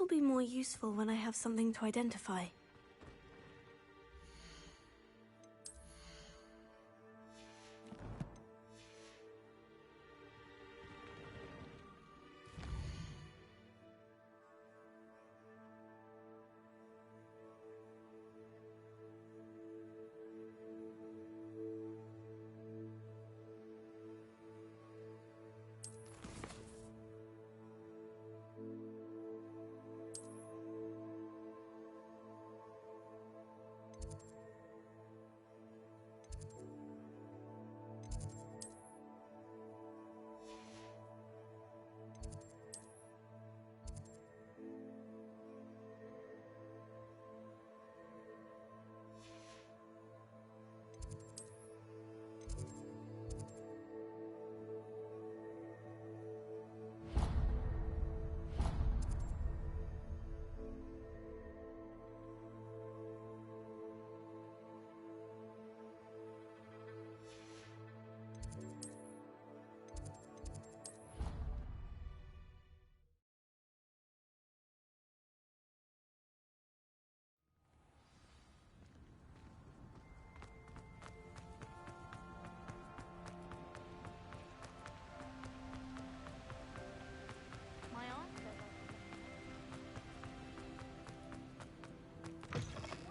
will be more useful when I have something to identify.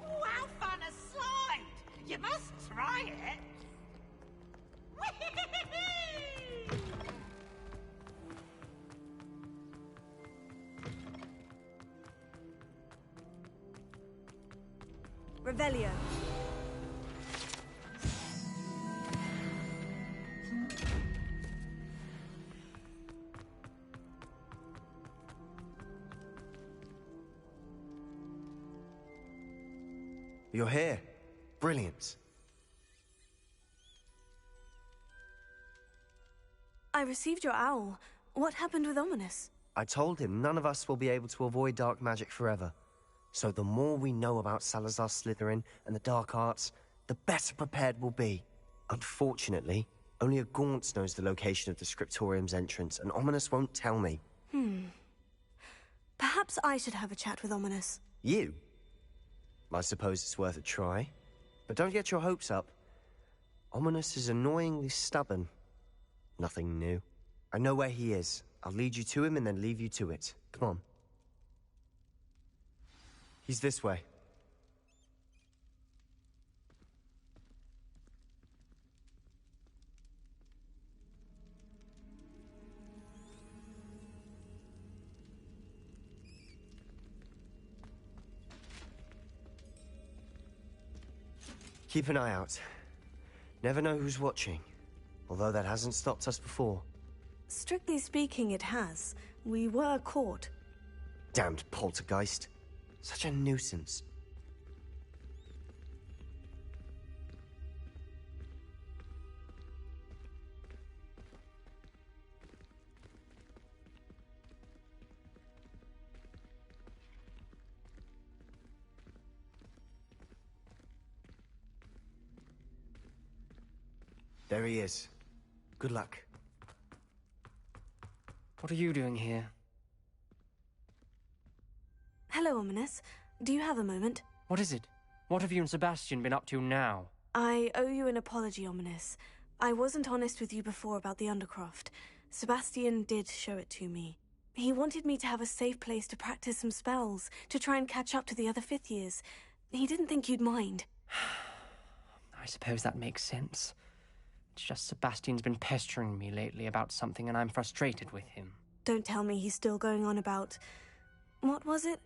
Wow, fun aside! You must try it! Revelio. You're here. Brilliant. I received your owl. What happened with Ominous? I told him none of us will be able to avoid dark magic forever. So the more we know about Salazar Slytherin and the dark arts, the better prepared we'll be. Unfortunately, only a Gaunt knows the location of the Scriptorium's entrance, and Ominous won't tell me. Perhaps I should have a chat with Ominous. You? I suppose it's worth a try. But don't get your hopes up. Ominous is annoyingly stubborn. Nothing new. I know where he is. I'll lead you to him and then leave you to it. Come on. He's this way. Keep an eye out. Never know who's watching. Although that hasn't stopped us before. Strictly speaking, it has. We were caught. Damned poltergeist. Such a nuisance. There he is. Good luck. What are you doing here? Hello, Ominous. Do you have a moment? What is it? What have you and Sebastian been up to now? I owe you an apology, Ominous. I wasn't honest with you before about the Undercroft. Sebastian did show it to me. He wanted me to have a safe place to practice some spells, to try and catch up to the other fifth years. He didn't think you'd mind. I suppose that makes sense. It's just Sebastian's been pestering me lately about something and I'm frustrated with him. Don't tell me he's still going on about... What was it?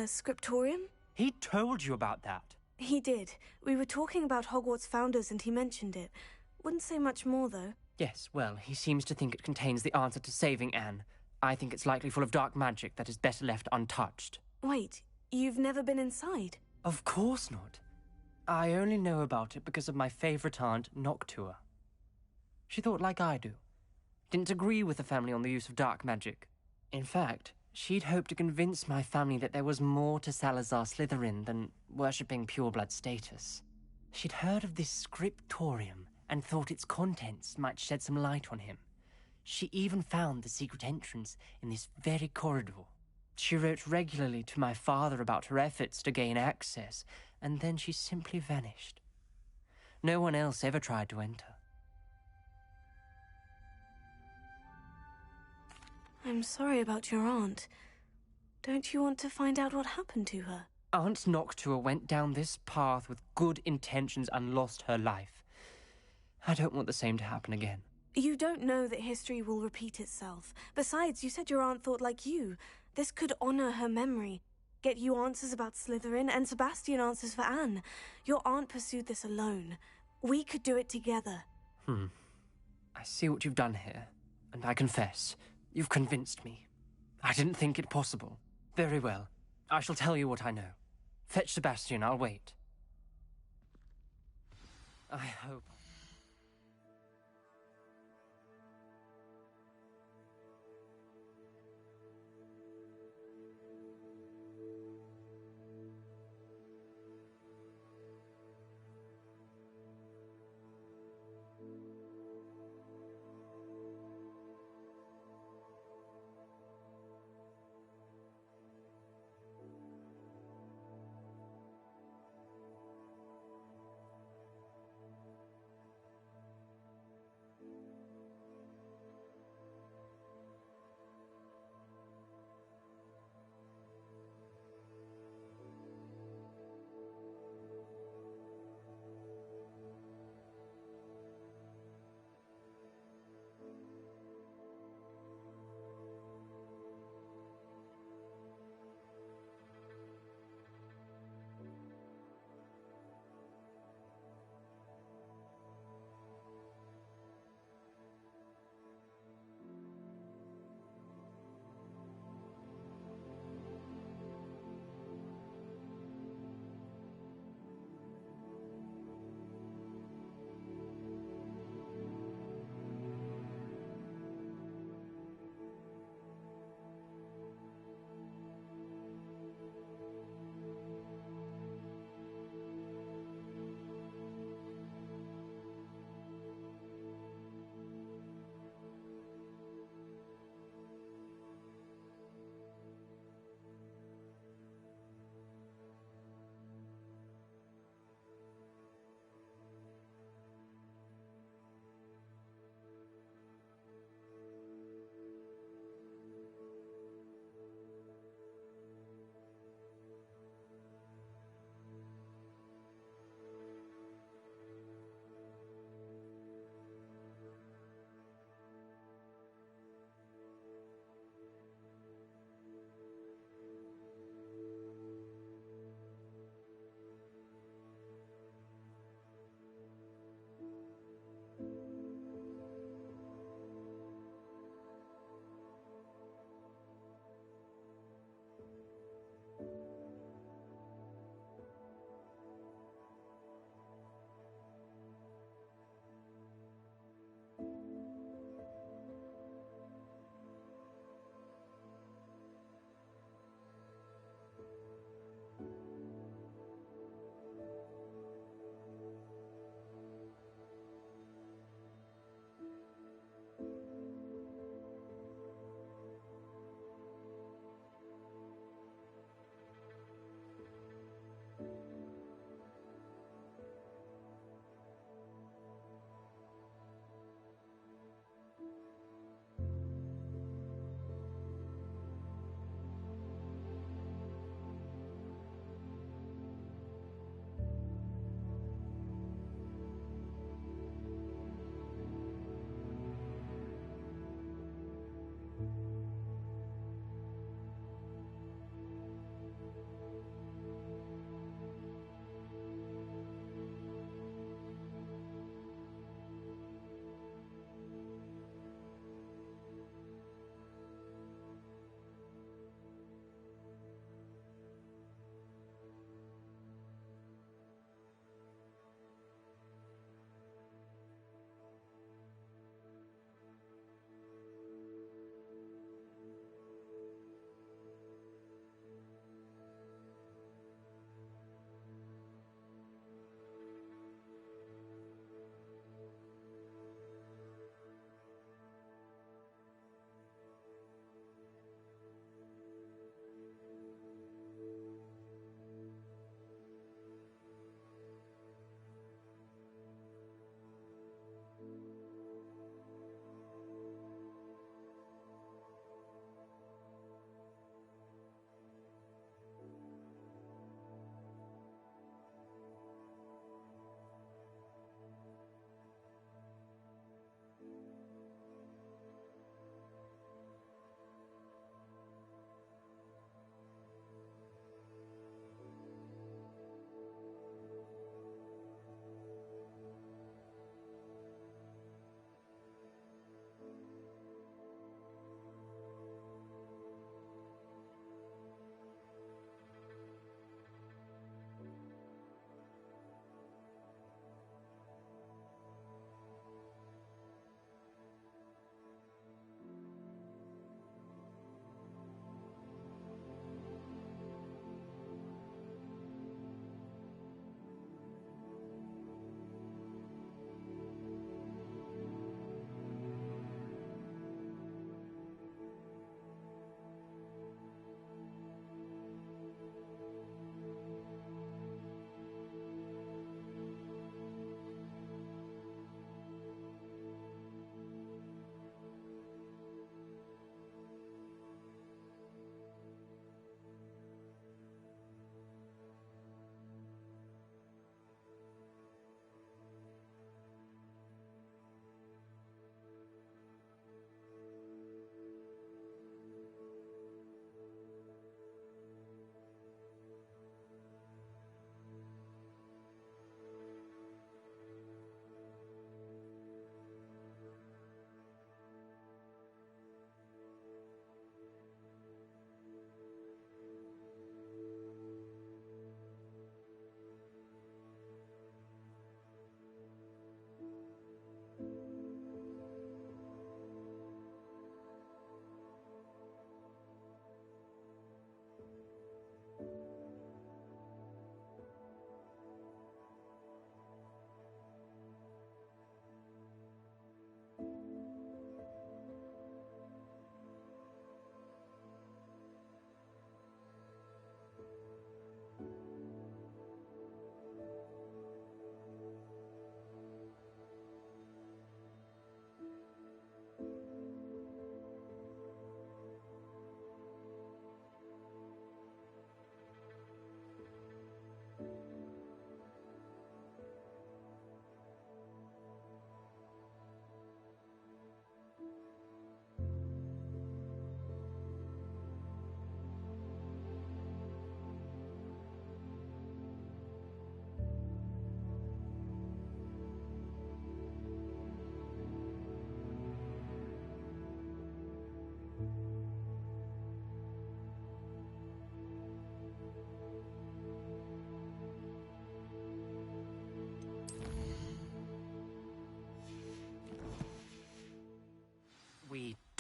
Scriptorium? He told you about that? He did. We were talking about Hogwarts founders and he mentioned it. Wouldn't say much more, though. Yes, well, he seems to think it contains the answer to saving Anne. I think it's likely full of dark magic that is better left untouched. Wait, you've never been inside? Of course not. I only know about it because of my favourite aunt, Noctua. She thought like I do. Didn't agree with the family on the use of dark magic. In fact, she'd hoped to convince my family that there was more to Salazar Slytherin than worshipping pureblood status. She'd heard of this scriptorium and thought its contents might shed some light on him. She even found the secret entrance in this very corridor. She wrote regularly to my father about her efforts to gain access, and then she simply vanished. No one else ever tried to enter. I'm sorry about your aunt. Don't you want to find out what happened to her? Aunt Noctua went down this path with good intentions and lost her life. I don't want the same to happen again. You don't know that history will repeat itself. Besides, you said your aunt thought like you. This could honor her memory. Get you answers about Slytherin, and Sebastian answers for Anne. Your aunt pursued this alone. We could do it together. I see what you've done here, and I confess, you've convinced me. I didn't think it possible. Very well. I shall tell you what I know. Fetch Sebastian, I'll wait. I hope...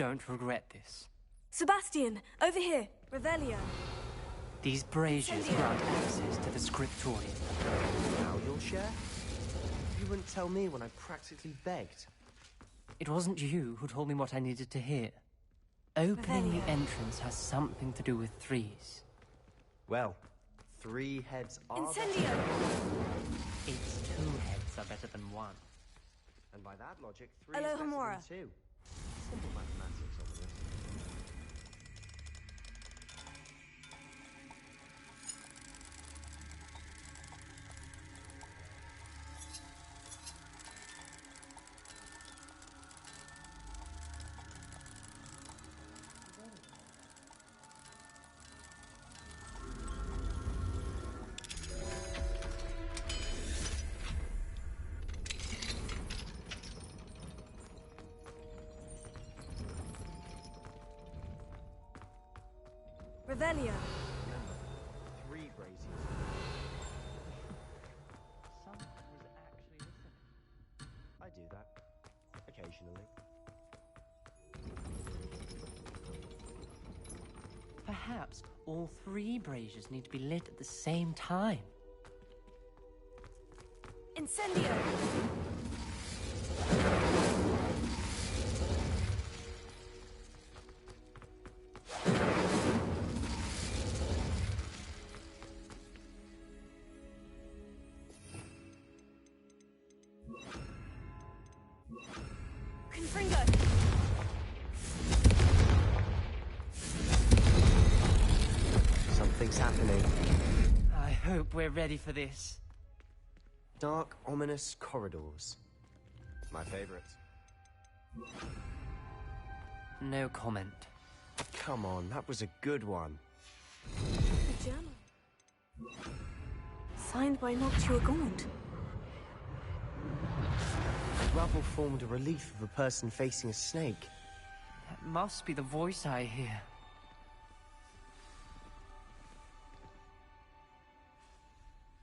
don't regret this. Sebastian, over here. Revelio. These braziers grant access to the scriptorium. Now you'll share? You wouldn't tell me when I practically begged. It wasn't you who told me what I needed to hear. Opening the entrance has something to do with threes. Well, 3 heads are Incendio! It's 2 heads are better than 1. And by that logic, 3 Hello, is better Hamura. than 2. Simple mathematics, obviously. Revelio. Remember, 3 braziers. Someone was actually listening. I do that. Occasionally. Perhaps all 3 braziers need to be lit at the same time. Incendio! Confringo! Something's happening. I hope we're ready for this. Dark, ominous corridors. My favorite. No comment. Come on, that was a good one. A journal. Signed by Noctua Gaunt. The rubble formed a relief of a person facing a snake. That must be the voice I hear.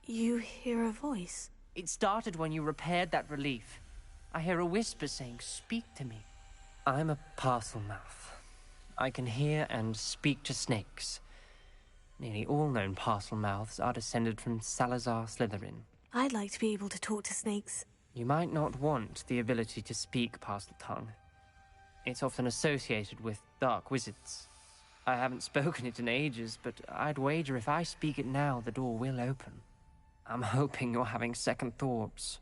You hear a voice? It started when you repaired that relief. I hear a whisper saying, "Speak to me." I'm a parcel mouth. I can hear and speak to snakes. Nearly all known parcel mouths are descended from Salazar Slytherin. I'd like to be able to talk to snakes. You might not want the ability to speak parcel tongue. It's often associated with dark wizards. I haven't spoken it in ages, but I'd wager if I speak it now, the door will open. I'm hoping you're having second thoughts.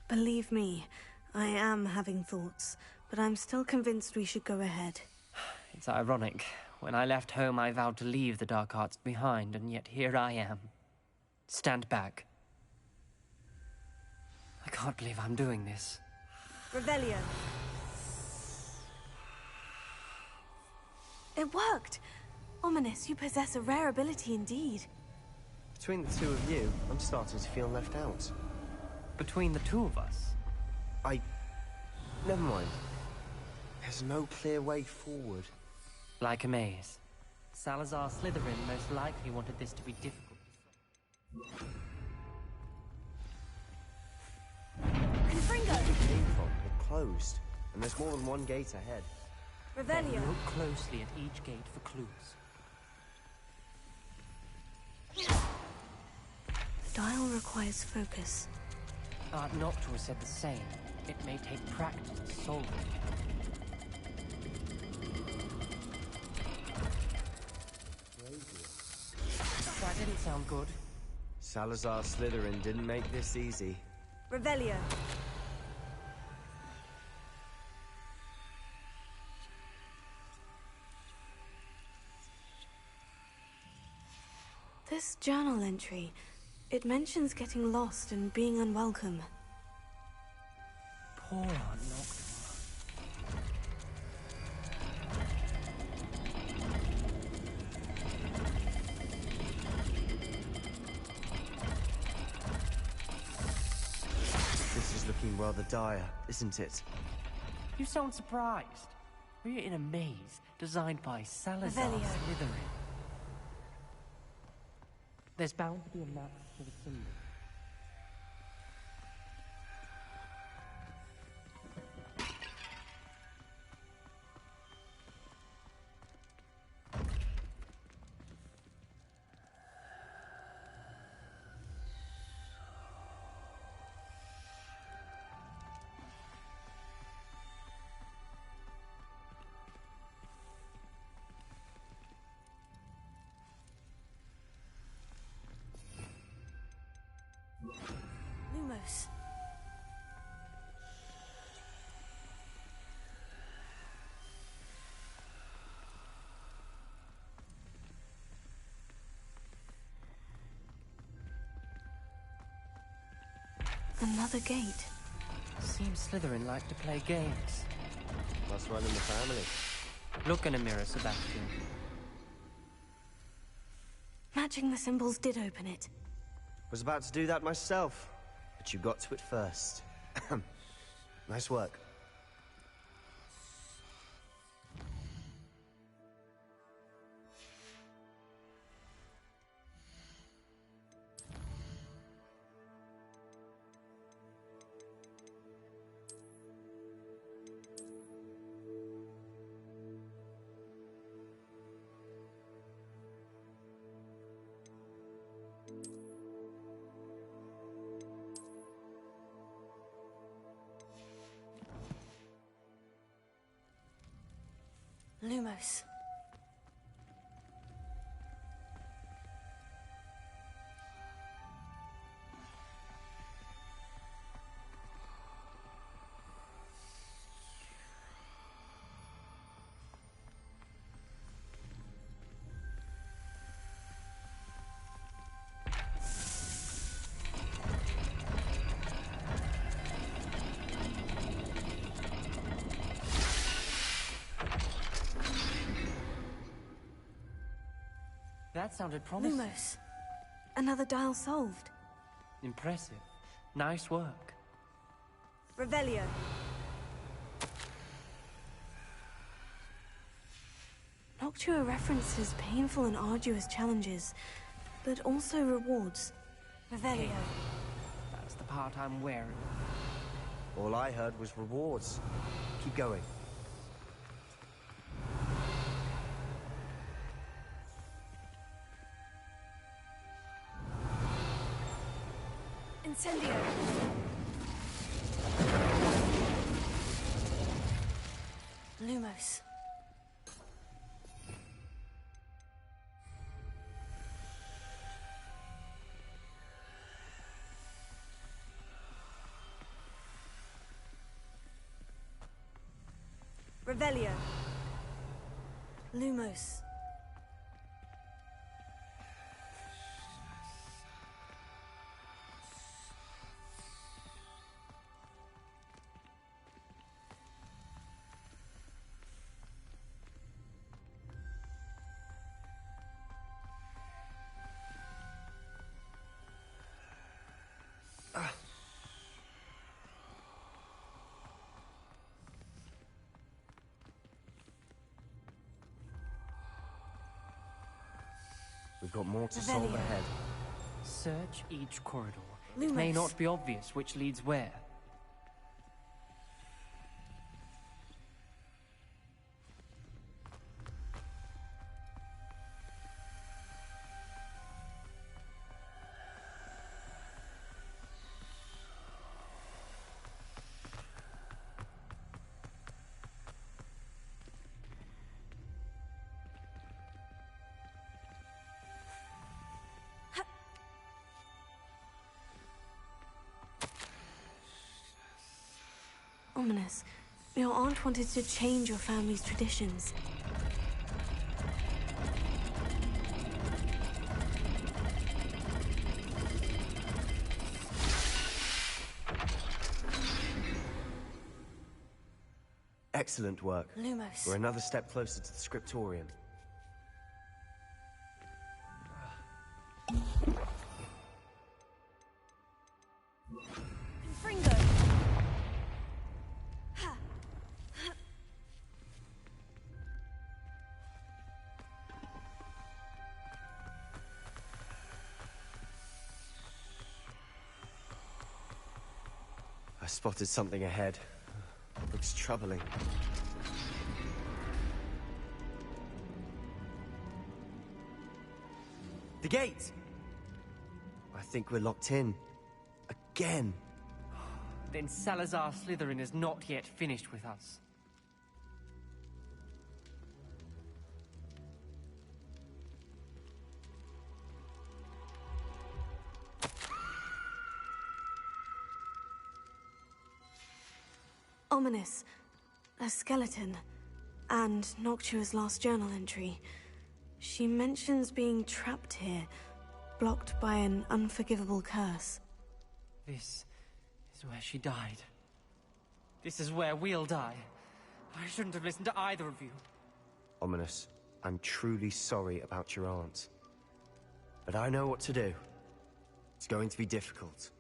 Believe me, I am having thoughts, but I'm still convinced we should go ahead. It's ironic. When I left home, I vowed to leave the dark arts behind, and yet here I am. Stand back. I can't believe I'm doing this. Revelio. It worked! Ominous, you possess a rare ability indeed. Between the 2 of you, I'm starting to feel left out. Between the 2 of us? Never mind. There's no clear way forward. Like a maze. Salazar Slytherin most likely wanted this to be difficult. Confringo! Where it came from, it closed. And there's more than one gate ahead. Revelio. Look closely at each gate for clues. The dial requires focus. Art Noctua said the same. It may take practice to solve it. That didn't sound good. Salazar Slytherin didn't make this easy. Revelio. This journal entry, it mentions getting lost and being unwelcome. Poor Art Noctua. This is looking rather dire, isn't it? You sound surprised. We're in a maze designed by Salazar Revelio. Slytherin. There's bound to be a map for the symbol. Lumos. Another gate. Seems Slytherin like to play games. Must run in the family. Look in a mirror, Sebastian. Matching the symbols did open it. Was about to do that myself, but you got to it first. Nice work. Lumos. That sounded promising. Lumos. Another dial solved. Impressive. Nice work. Revelio. Noctua references painful and arduous challenges, but also rewards. Revelio. That's the part I'm wary of. All I heard was rewards. Keep going. Incendio. Lumos. Revelio. Lumos. We've got more to solve Revelio. ahead. Search each corridor. It Lumos. may not be obvious which leads where. Ominous. Your aunt wanted to change your family's traditions. Excellent work. Lumos. We're another step closer to the scriptorium. Fringo. I spotted something ahead. Looks troubling. The gate! I think we're locked in. Again. Then Salazar Slytherin is not yet finished with us. Ominous. A skeleton. And Noctua's last journal entry. She mentions being trapped here, blocked by an unforgivable curse. This is where she died. This is where we'll die. I shouldn't have listened to either of you. Ominous, I'm truly sorry about your aunt. But I know what to do. It's going to be difficult.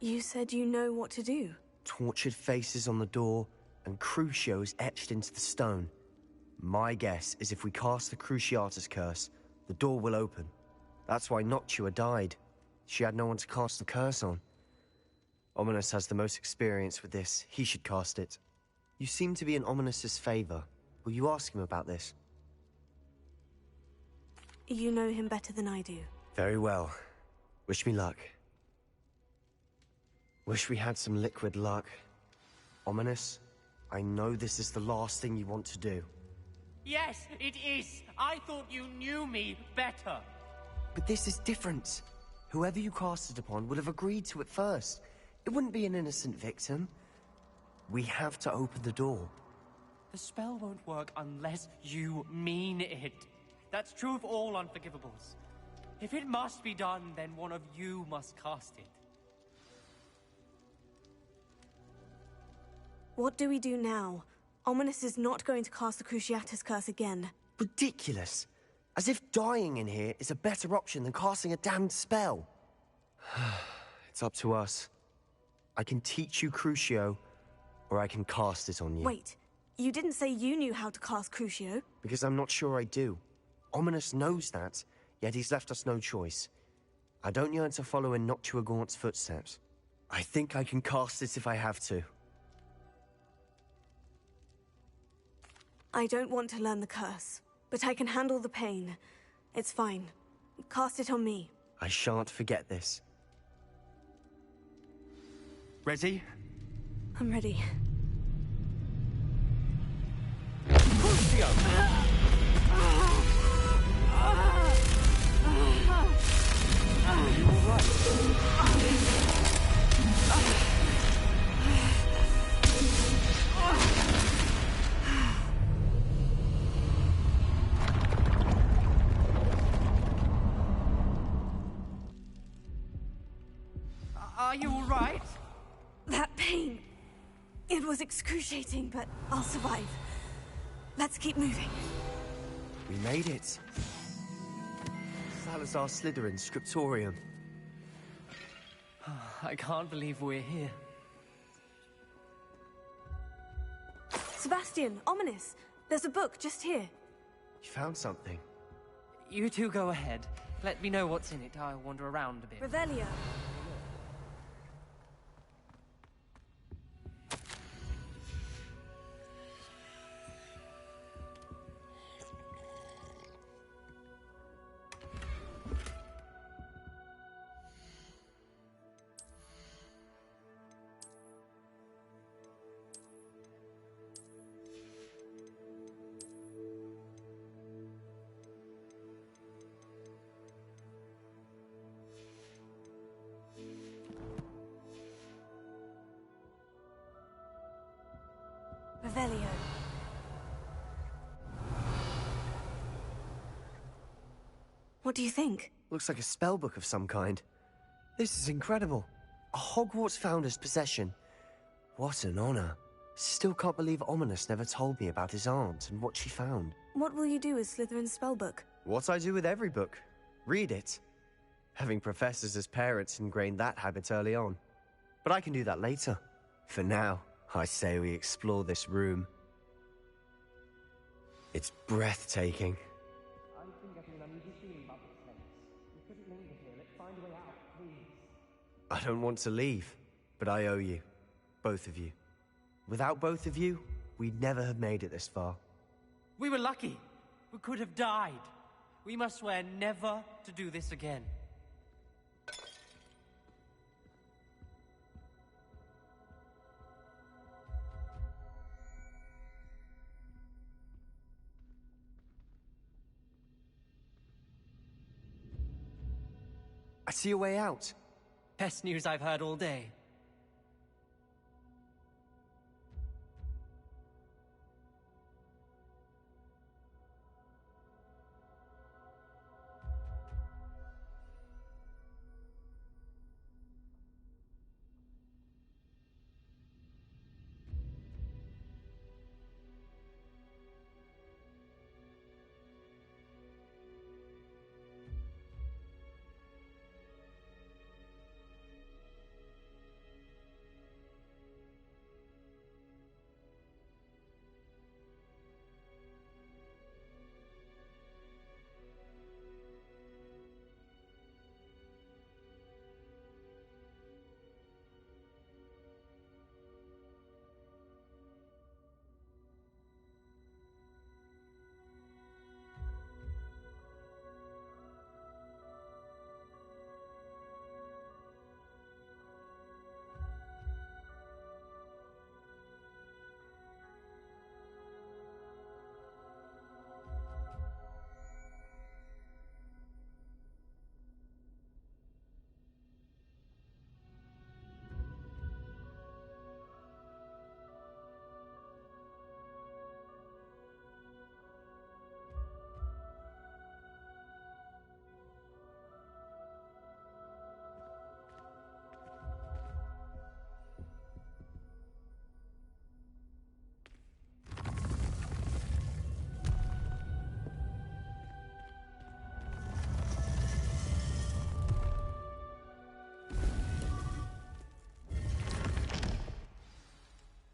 You said you know what to do. Tortured faces on the door, and Crucios etched into the stone. My guess is if we cast the Cruciatus curse, the door will open. That's why Noctua died. She had no one to cast the curse on. Ominous has the most experience with this. He should cast it. You seem to be in Ominous's favor. Will you ask him about this? You know him better than I do. Very well. Wish me luck. Wish we had some liquid luck. Ominous, I know this is the last thing you want to do. Yes, it is. I thought you knew me better. But this is different. Whoever you cast it upon would have agreed to it first. It wouldn't be an innocent victim. We have to open the door. The spell won't work unless you mean it. That's true of all unforgivables. If it must be done, then one of you must cast it. What do we do now? Ominous is not going to cast the Cruciatus curse again. Ridiculous. As if dying in here is a better option than casting a damned spell. It's up to us. I can teach you Crucio, or I can cast it on you. Wait, you didn't say you knew how to cast Crucio? Because I'm not sure I do. Ominous knows that, yet he's left us no choice. I don't yearn to follow in Noctua Gaunt's footsteps. I think I can cast it if I have to. I don't want to learn the curse, but I can handle the pain. It's fine. Cast it on me. I shan't forget this. Ready? I'm ready. Are you all right? That pain. It was excruciating, but I'll survive. Let's keep moving. We made it. Salazar Slytherin's scriptorium. I can't believe we're here. Sebastian, Ominous, there's a book just here. You found something. You two go ahead. Let me know what's in it. I'll wander around a bit. Revelio. Revelio. What do you think? Looks like a spellbook of some kind. This is incredible. A Hogwarts founder's possession. What an honor. Still can't believe Ominous never told me about his aunt and what she found. What will you do with Slytherin's spellbook? What I do with every book. Read it. Having professors as parents ingrained that habit early on. But I can do that later. For now, I say we explore this room. It's breathtaking. I'm getting an uneasy feeling about this place. We couldn't linger here. Let's find a way out, please. I don't want to leave, but I owe you. Both of you. Without both of you, we'd never have made it this far. We were lucky. We could have died. We must swear never to do this again. I see a way out. Best news I've heard all day.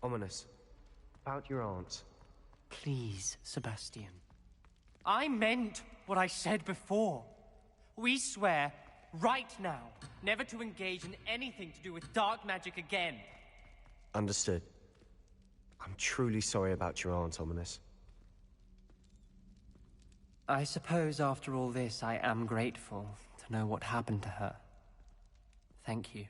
Ominous. About your aunt. Please, Sebastian. I meant what I said before. We swear, right now, never to engage in anything to do with dark magic again. Understood. I'm truly sorry about your aunt, Ominous. I suppose after all this, I am grateful to know what happened to her. Thank you.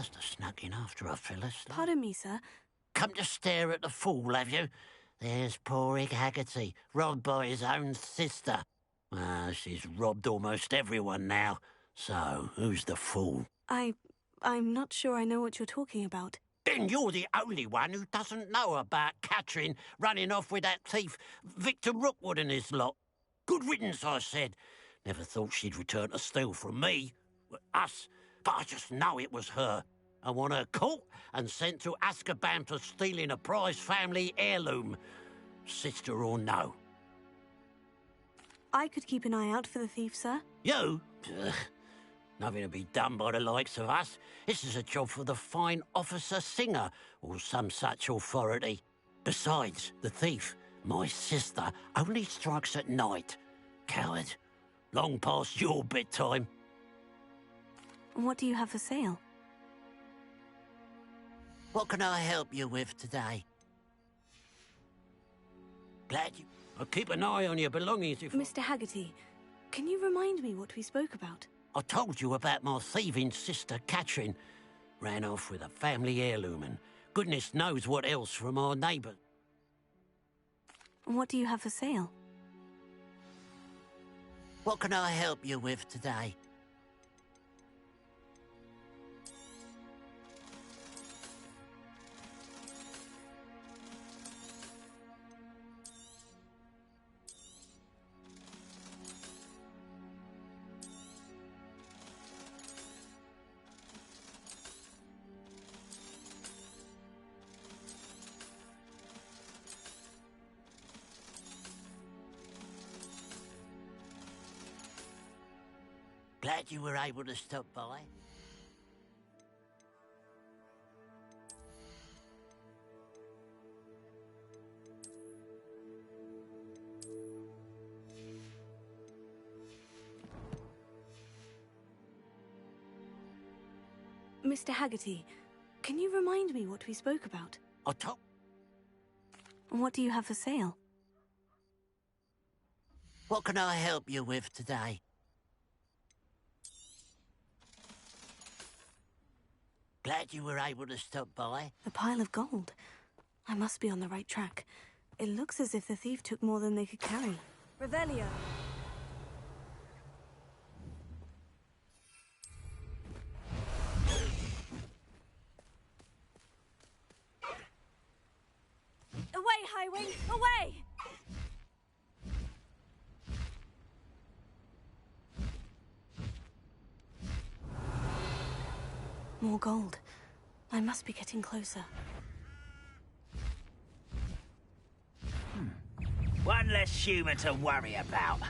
Must have snuck in after I fell asleep. Pardon me, sir. Come to stare at the fool, have you? There's poor Ig Haggerty, robbed by his own sister. She's robbed almost everyone now. So, who's the fool? I'm not sure I know what you're talking about. Then you're the only one who doesn't know about Catherine running off with that thief, Victor Rookwood and his lot. Good riddance, I said. Never thought she'd return to steal from me, us, but I just know it was her. I want her caught and sent to Azkaban for stealing a prize family heirloom, sister or no. I could keep an eye out for the thief, sir. You? Ugh. Nothing to be done by the likes of us. This is a job for the fine officer Singer, or some such authority. Besides, the thief, my sister, only strikes at night. Coward. Long past your bedtime. What do you have for sale? What can I help you with today? Glad you... I'll keep an eye on your belongings if... Mr. Haggerty, can you remind me what we spoke about? I told you about my thieving sister, Catherine. Ran off with a family heirloom and goodness knows what else from our neighbour. What do you have for sale? What can I help you with today? Glad you were able to stop by. Mr. Haggerty, can you remind me what we spoke about? I told... What do you have for sale? What can I help you with today? Glad you were able to stop by. A pile of gold. I must be on the right track. It looks as if the thief took more than they could carry. Revelio. Away, Highwing! Away! More gold. I must be getting closer. One less human to worry about.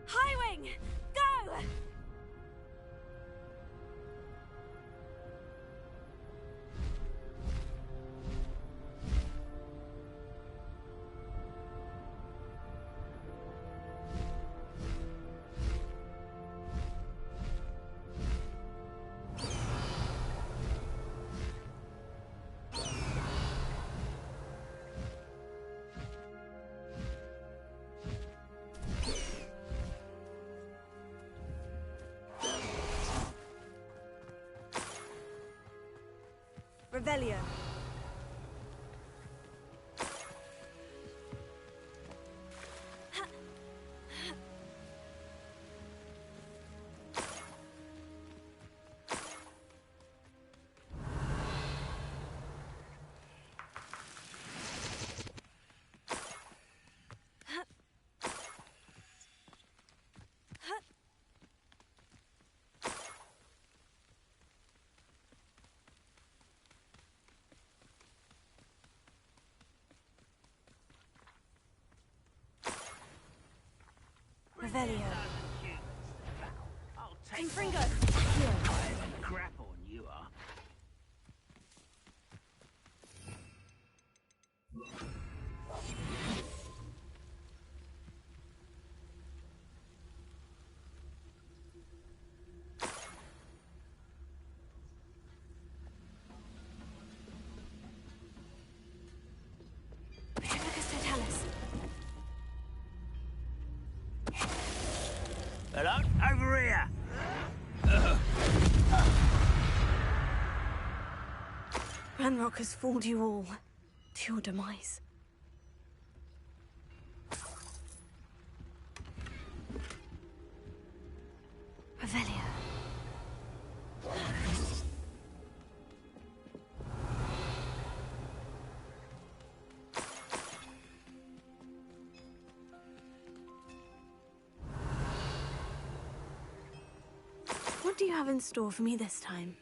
Highwing! Go! Revelio. Revelio. I'll take Confringo. a crap on you are. Hello? Over here! Ranrock has fooled you all to your demise. Revelio. What do you have in store for me this time?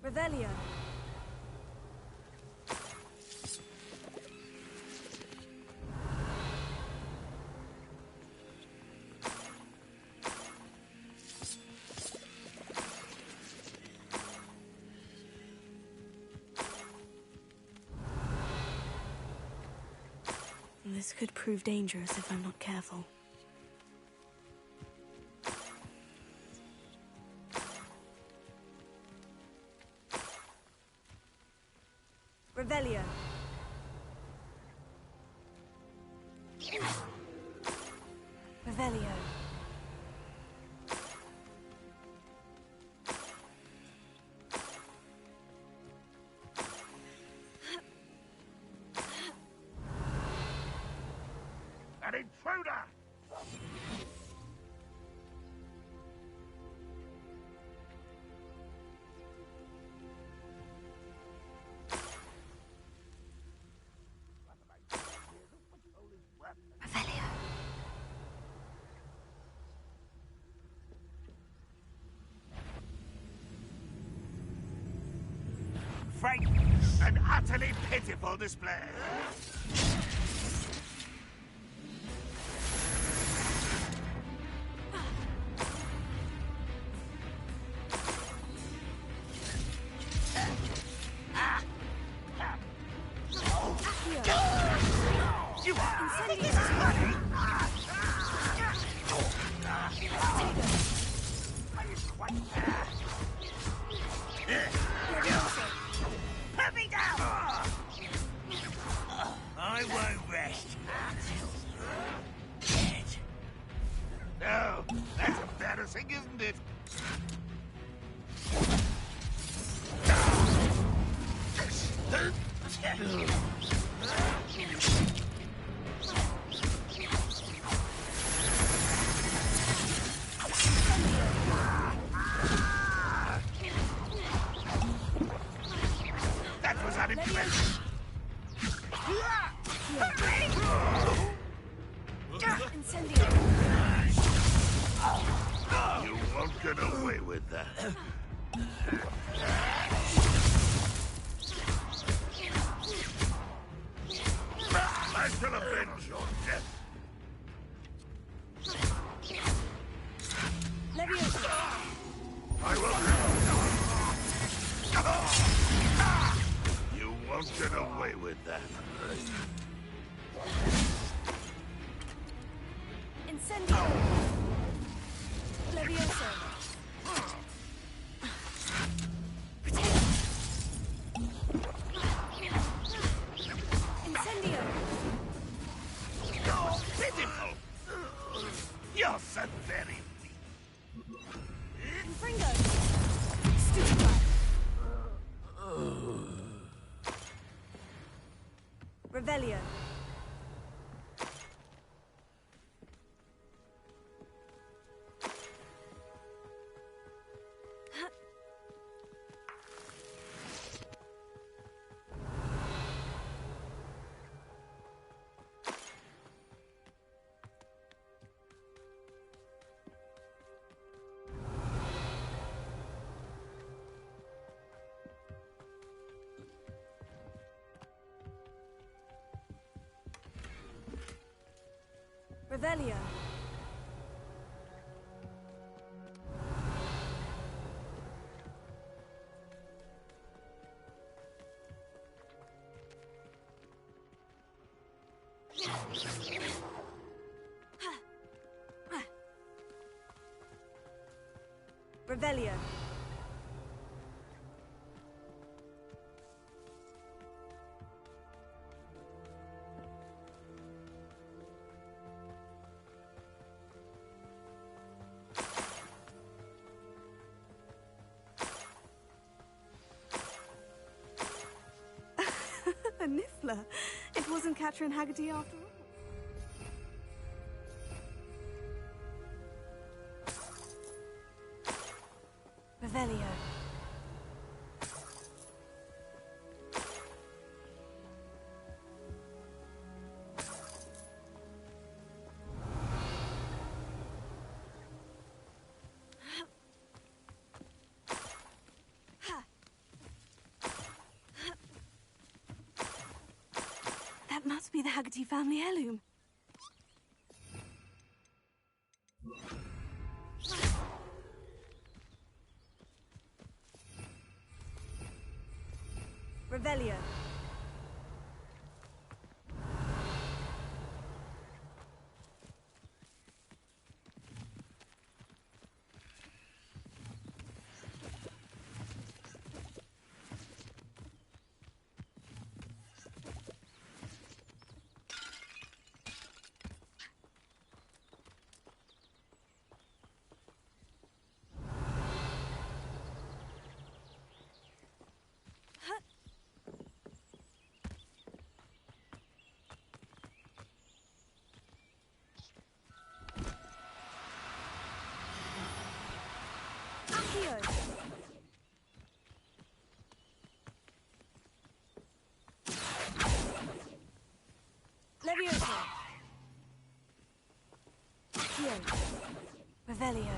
Revelio. This could prove dangerous if I'm not careful. Revelio. Revelio. An intruder! Revelio. Frank! An utterly pitiful display. You put me down! I won't rest until dead. No, that's embarrassing, isn't it? That was unimpressive. Incendio. You won't get away with that. I shall avenge your death. Leviosa. I will. You won't get away with that. Incendio. Leviosa. Incendio. You're pitiful. You're so very weak. Fringo. Stupefy. Revelio. Revelio. Revelio. A Niffler. It wasn't Catherine Haggerty after all. Revelio. That must be the Haggerty family heirloom. Revelio. Levioso. Accio. Revelio.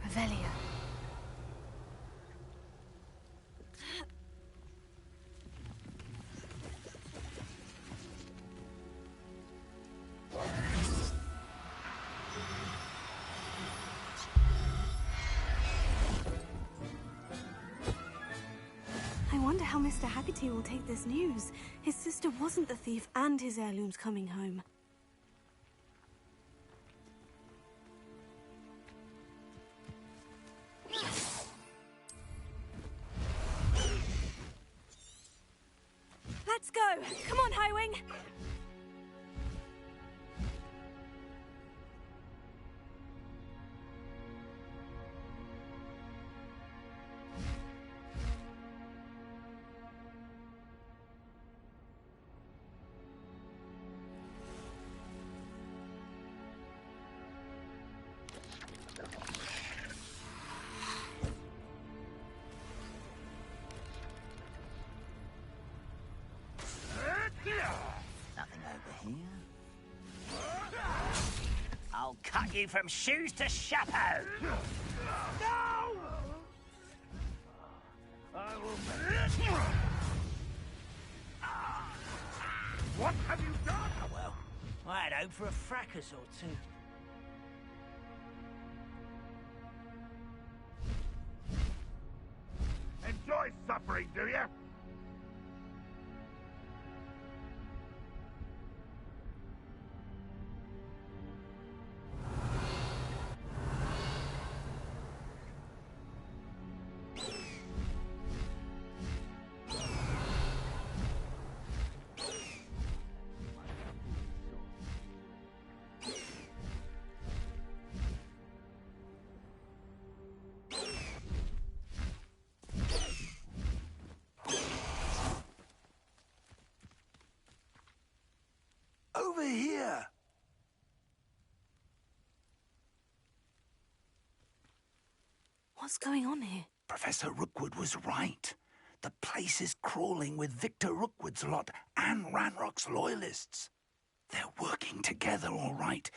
Revelio. I wonder how Mr. Haggerty will take this news. His sister wasn't the thief and his heirloom's coming home. Let's go! Come on, Highwing! Nothing over here. I'll cut you from shoes to chapeau. No! I will. What have you done? Oh, well, I had hoped for a fracas or two. Enjoy suffering, do you? Over here! What's going on here? Professor Rookwood was right. The place is crawling with Victor Rookwood's lot and Ranrock's loyalists. They're working together, all right,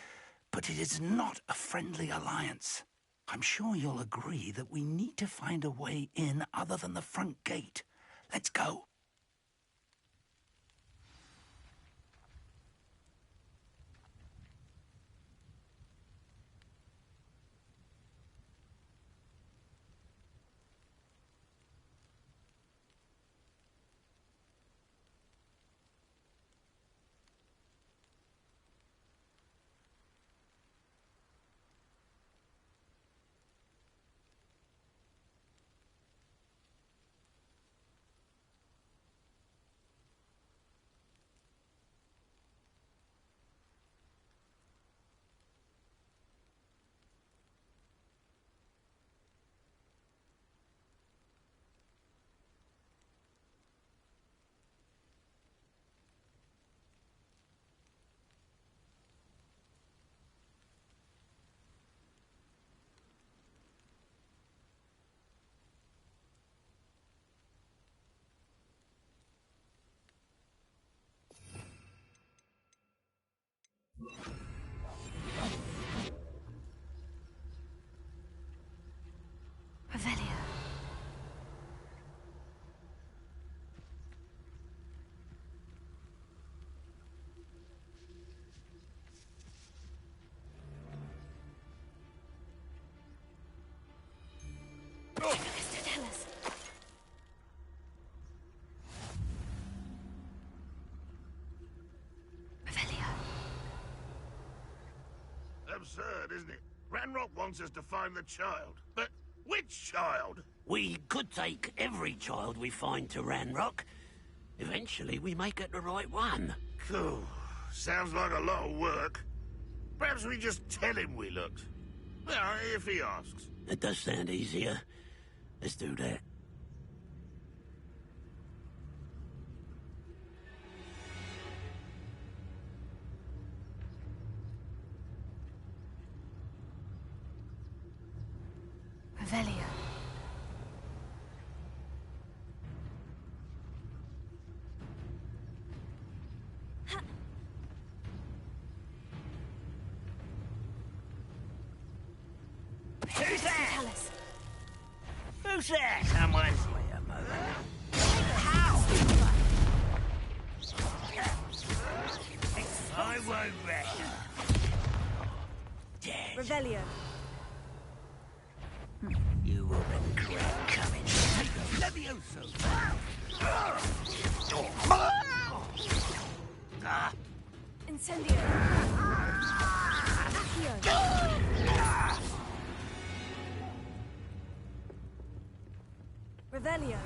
but it is not a friendly alliance. I'm sure you'll agree that we need to find a way in other than the front gate. Let's go. Revelio. Tell us. Revelio. Absurd, isn't it? Ranrock wants us to find the child. But which child? We could take every child we find to Ranrock. Eventually, we may get the right one. Cool. Sounds like a lot of work. Perhaps we just tell him we looked. Well, if he asks. It does sound easier. Let's do that. Revelio. Who's there? Tell us. Who's there? Someone's I won't rest. dead. Revelio. You will regret coming. Levioso. Incendio. Accio. Revelio.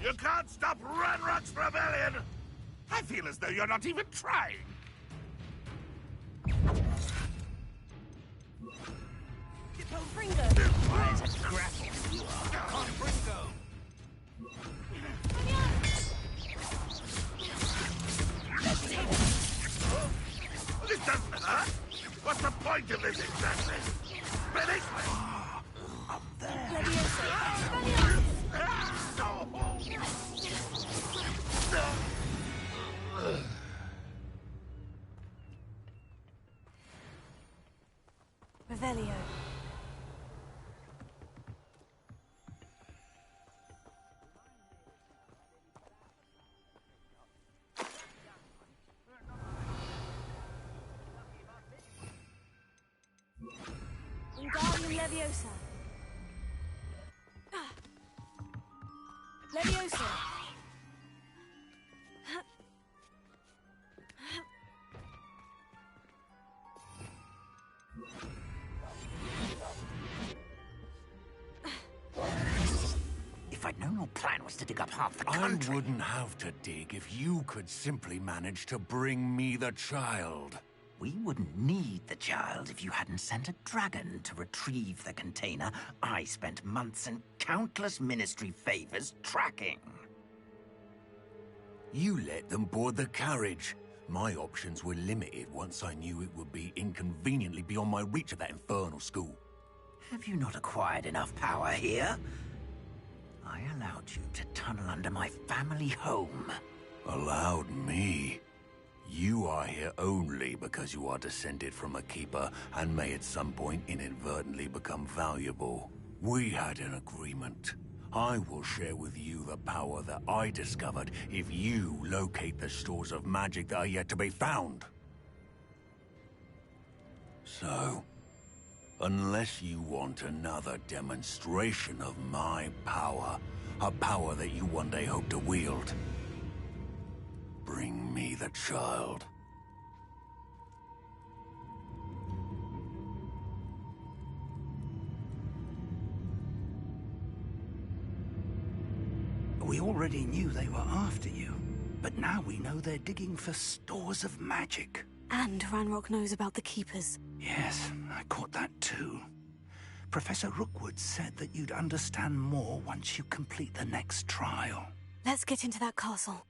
You can't stop Ranrock's rebellion! I feel as though you're not even trying. Pringo. Where's a grapple? You are. Con Pringo. This doesn't hurt. What's the point of this exactly? Finish me! Up there. Levioso. Revelio. Wingardium Leviosa. Leviosa. If I'd known Your plan was to dig up half the country. I wouldn't have to dig if you could simply manage to bring me the child. We wouldn't need the child if you hadn't sent a dragon to retrieve the container I spent months and countless ministry favors tracking. You let them board the carriage. My options were limited once I knew it would be inconveniently beyond my reach at that infernal school. Have you not acquired enough power here? I allowed you to tunnel under my family home. Allowed me? You are here only because you are descended from a keeper and may at some point inadvertently become valuable. We had an agreement. I will share with you the power that I discovered if you locate the stores of magic that are yet to be found. So, unless you want another demonstration of my power, a power that you one day hope to wield, bring me the child. We already knew they were after you, but now we know they're digging for stores of magic. And Ranrock knows about the Keepers. Yes, I caught that too. Professor Rookwood said that you'd understand more once you complete the next trial. Let's get into that castle.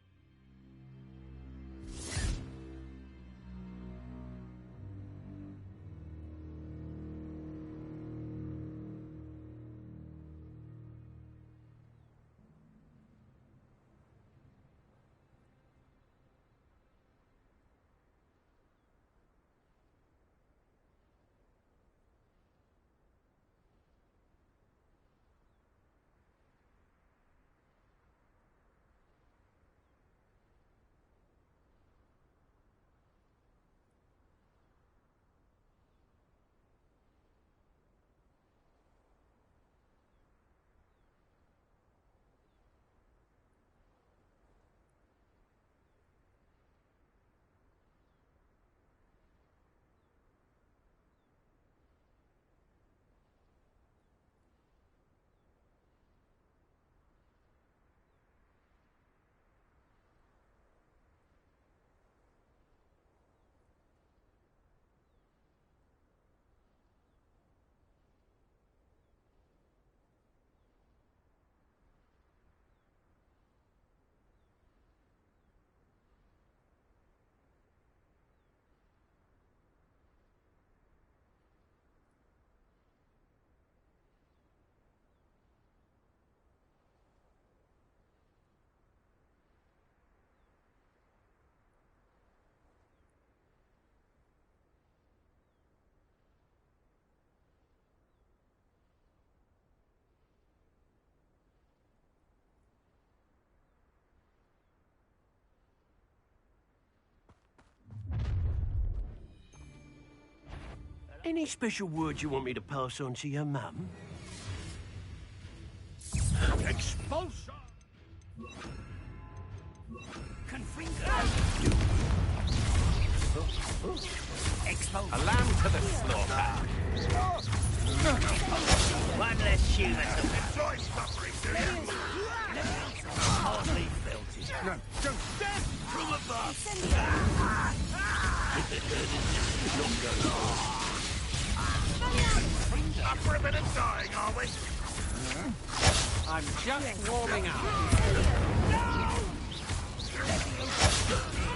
Any special words you want me to pass on to your mum? Expulsion! A lamb to the slaughter. One less human. Enjoy suffering, do you? Hardly felt it. No, don't stand from above! Up for a bit of dying, are we? I'm just warming up.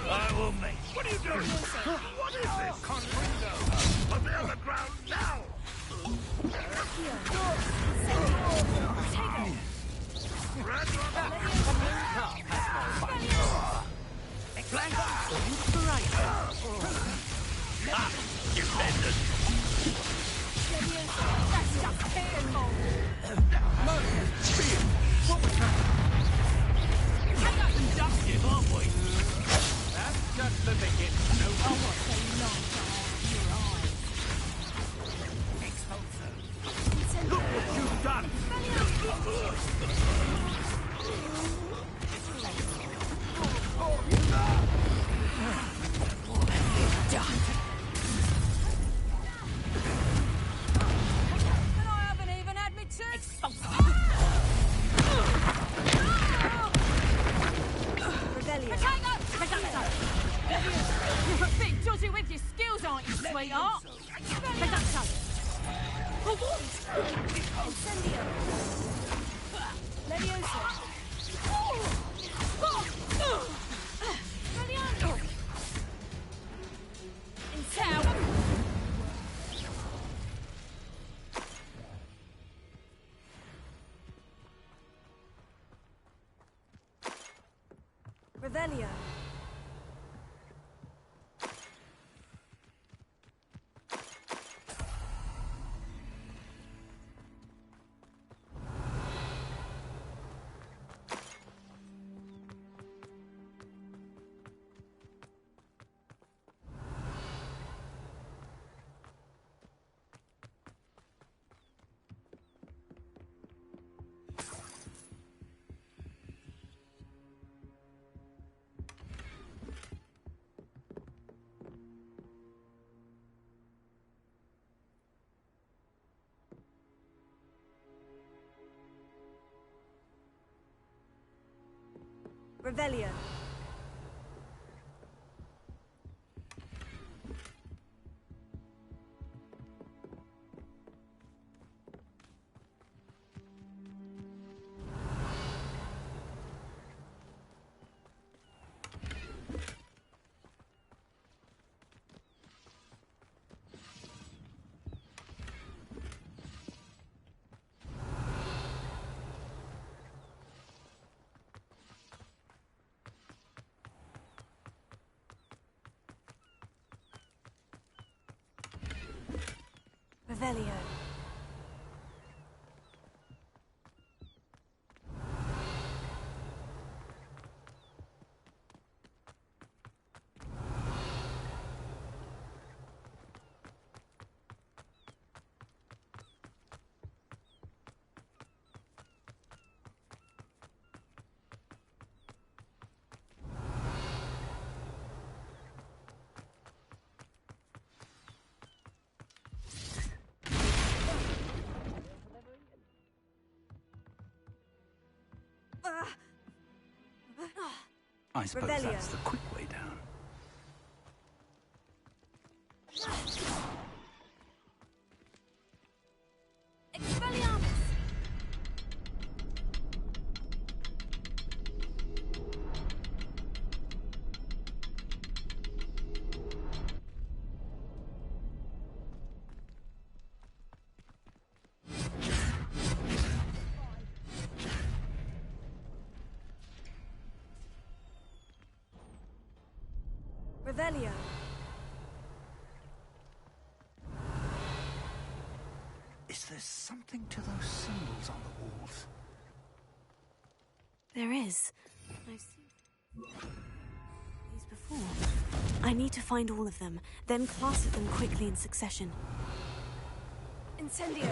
I will make. What are you doing? What is this? Conringo! On the other ground now! Defenders. Inductive, aren't we? That's just the beginning. Look what you've done! with your skills, aren't you, sweetheart? Pick up some. Incendio. Levioso. Incendio. Revelio. Revelio. Revelio. I suppose Revelio. that's the quick way down. Expelliarmus. Revelio. Is there something to those symbols on the walls? There is. I've seen these before. I need to find all of them, then class at them quickly in succession. Incendio.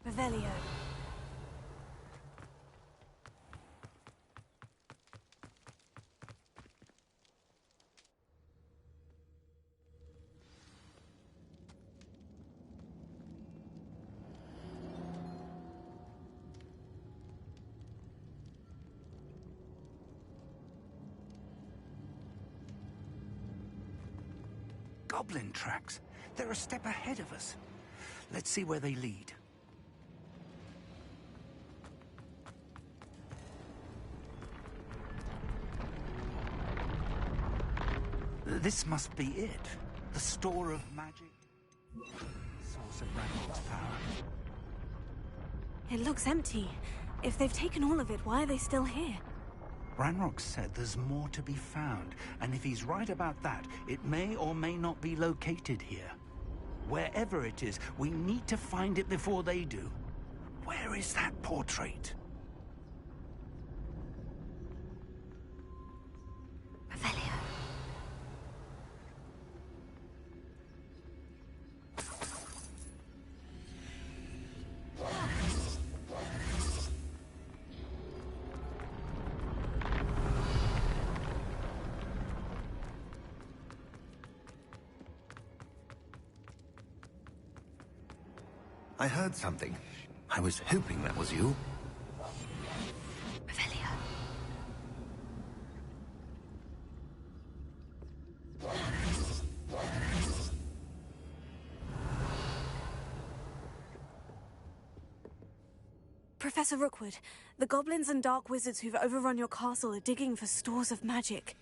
Revelio. Goblin tracks. They're a step ahead of us. Let's see where they lead. This must be it. The store of magic. Source of Ranrock's power. It looks empty. If they've taken all of it, why are they still here? Ranrock said there's more to be found, and if he's right about that, it may or may not be located here. Wherever it is, we need to find it before they do. Where is that portrait? Revelio. I heard something. I was hoping that was you. Revelio. Professor Rookwood, the goblins and dark wizards who've overrun your castle are digging for stores of magic,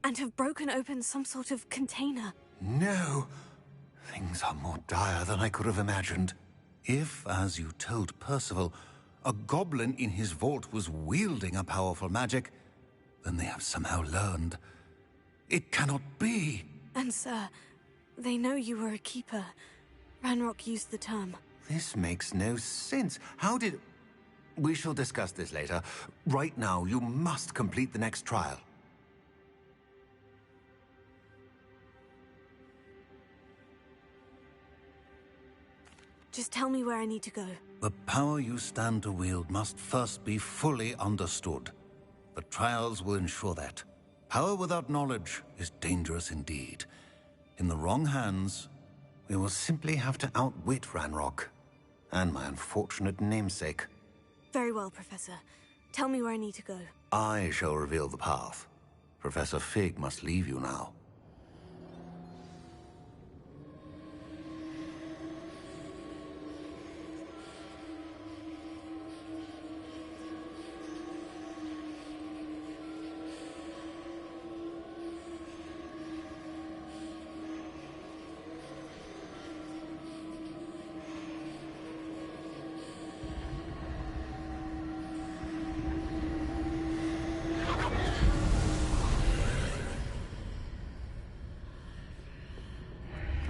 and have broken open some sort of container. No! Things are more dire than I could have imagined. If, as you told Percival, a goblin in his vault was wielding a powerful magic, then they have somehow learned. It cannot be! And sir, they know you were a keeper. Ranrock used the term. This makes no sense. How did... We shall discuss this later. Right now, you must complete the next trial. Just tell me where I need to go. The power you stand to wield must first be fully understood. The trials will ensure that. Power without knowledge is dangerous indeed. In the wrong hands, we will simply have to outwit Ranrock and my unfortunate namesake. Very well, Professor. Tell me where I need to go. I shall reveal the path. Professor Fig must leave you now.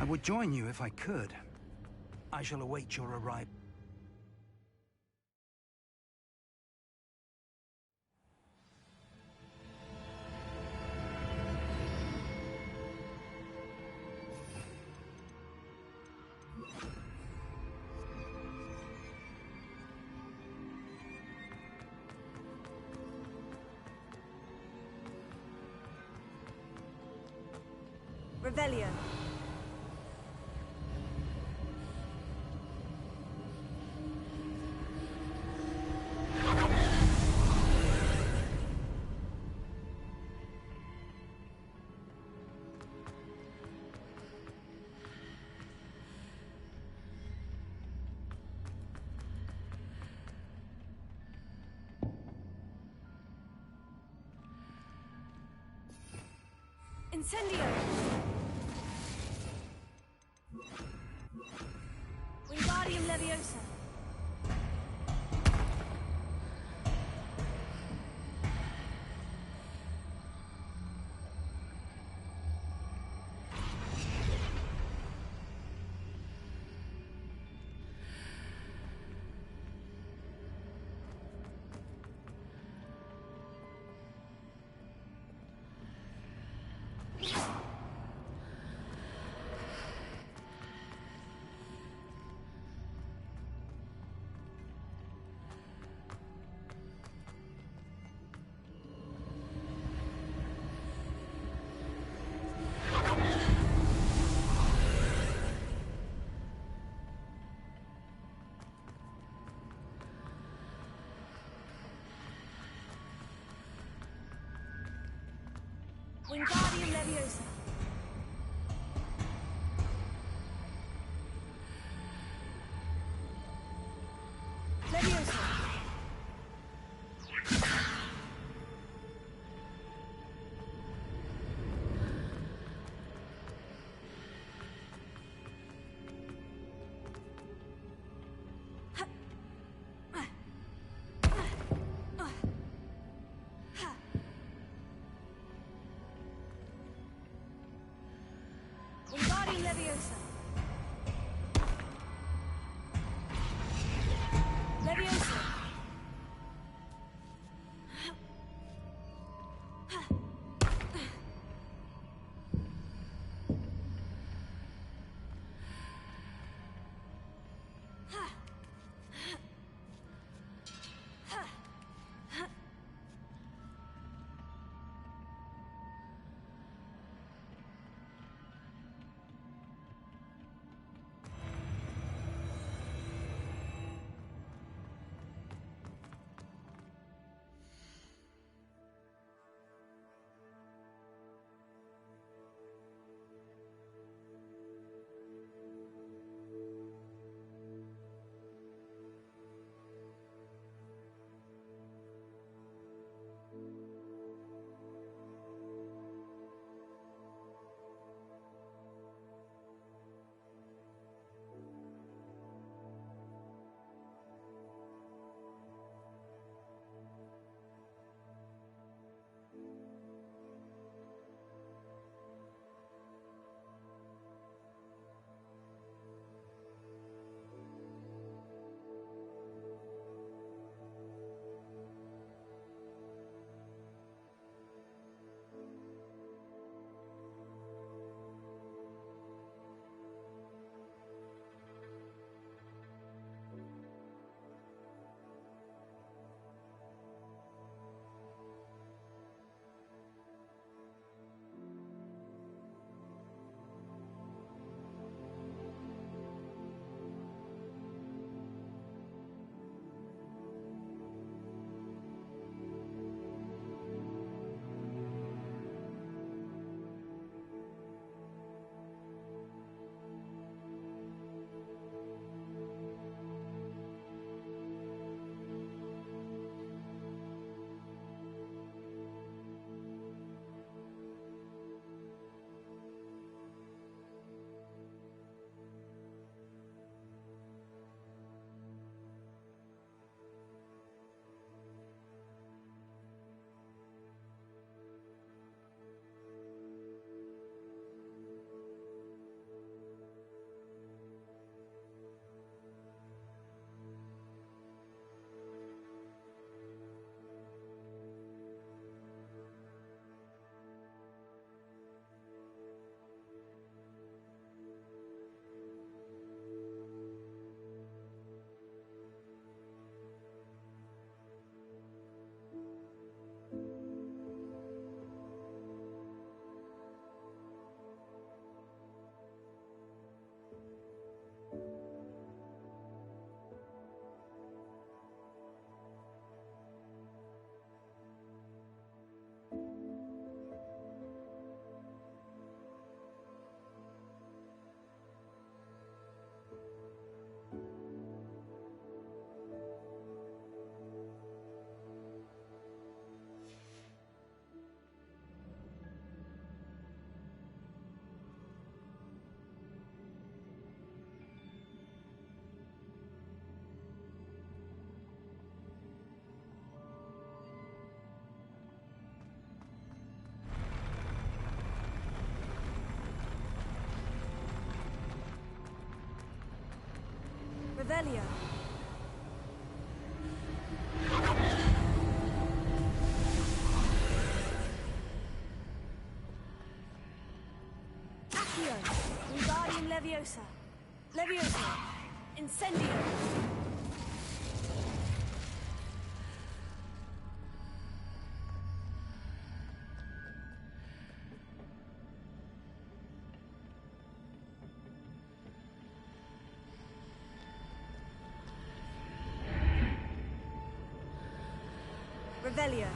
I would join you if I could. I shall await your arrival. Revelio. Incendio! Wingardium Leviosa! Wingardium Leviosa! Leviosa! Revelio. Accio. Wingardium Leviosa. Leviosa. Incendio. Revelio.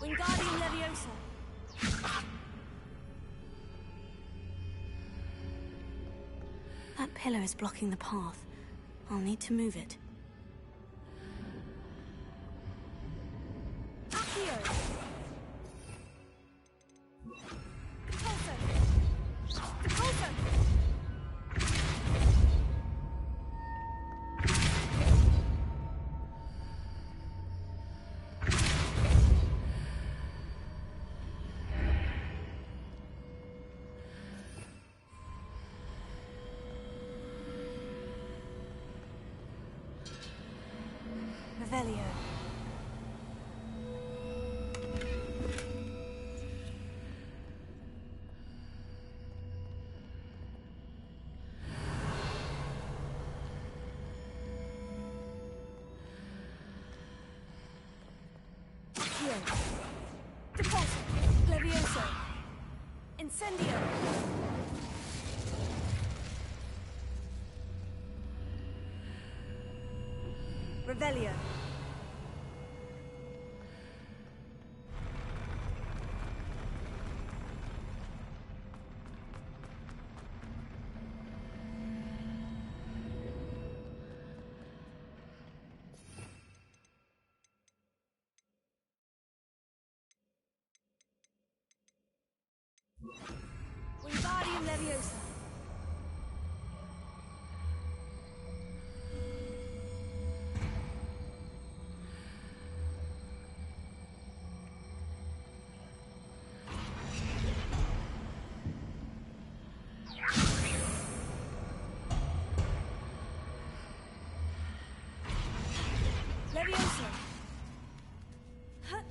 Wingardium Leviosa. That pillar is blocking the path. I'll need to move it. Accio. Repulso. Repulso. Revelio. Accio. Repulso. Levioso. Incendio. Revelio. Wingardium Leviosa. Leviosa. Huh.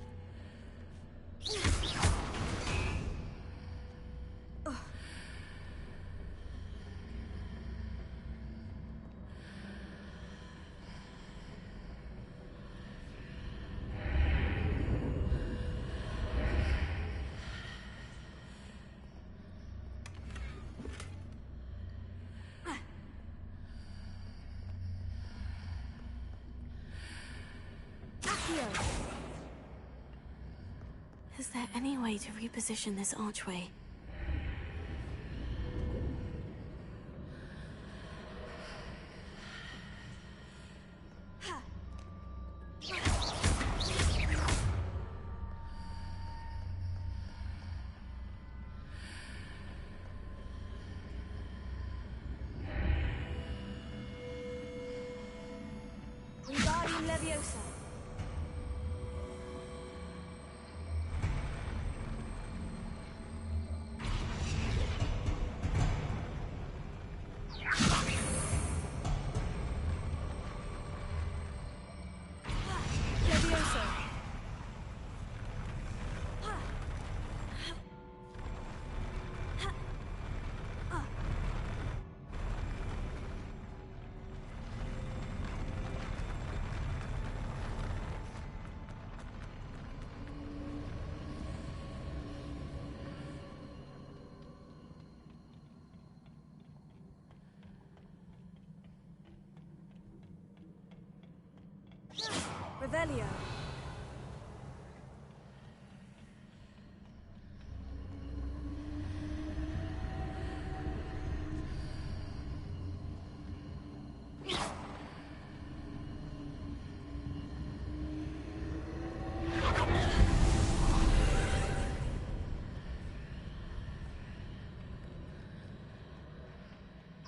Accio. Is there any way to reposition this archway? Wingardium Leviosa. Leviosa. Revelio.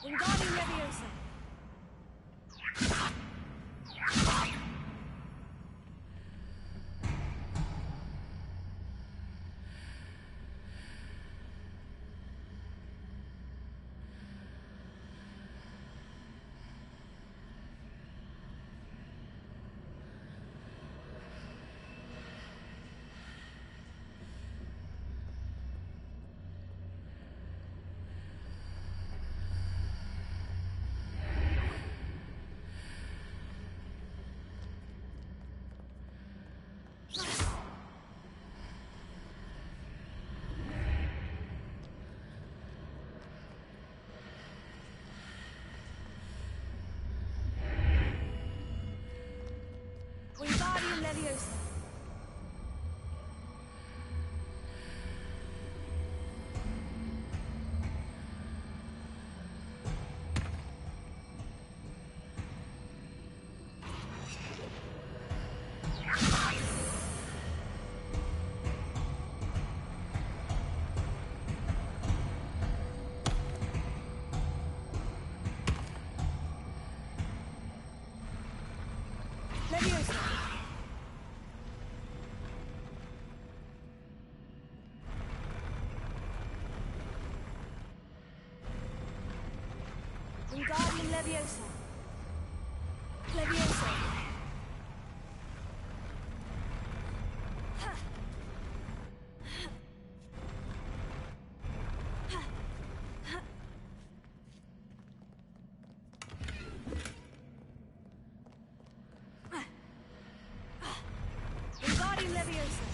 Wingardium Leviosa. Leviosa! Wingardium Leviosa! Leviosa! Wingardium Leviosa!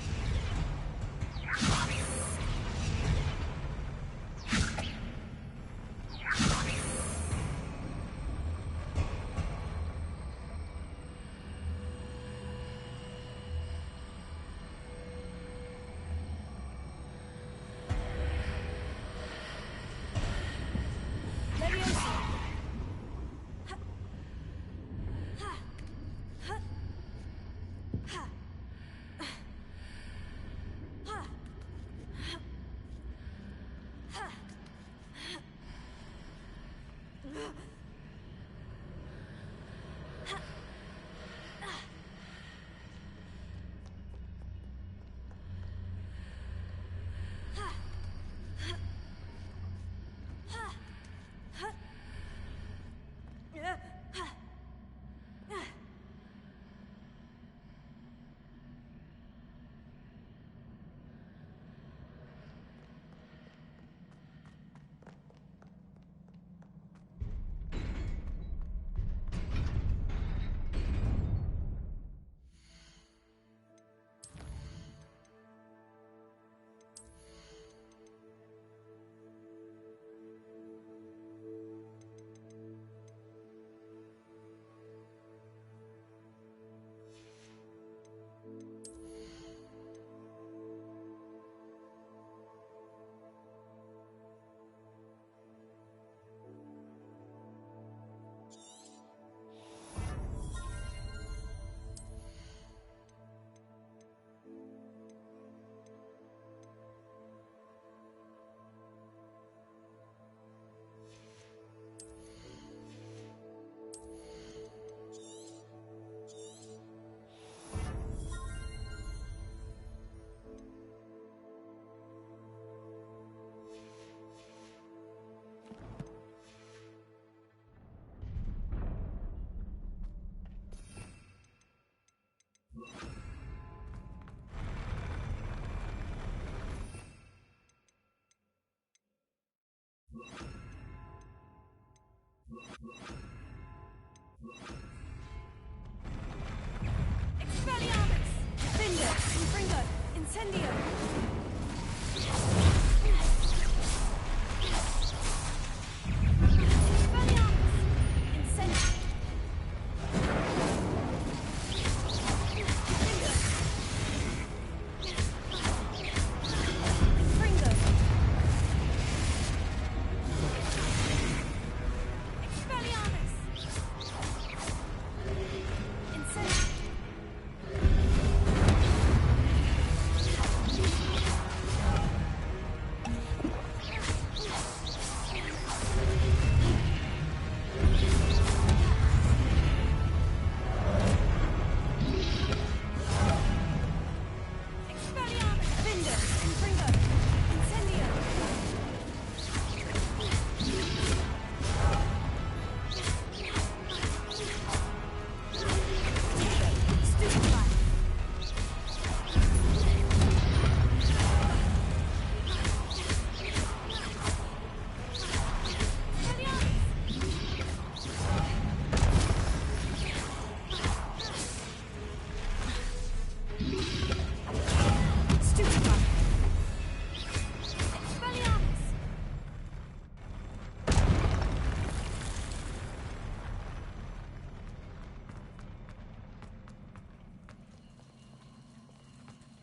Expelliarmus! Defender! Infringo! Incendio!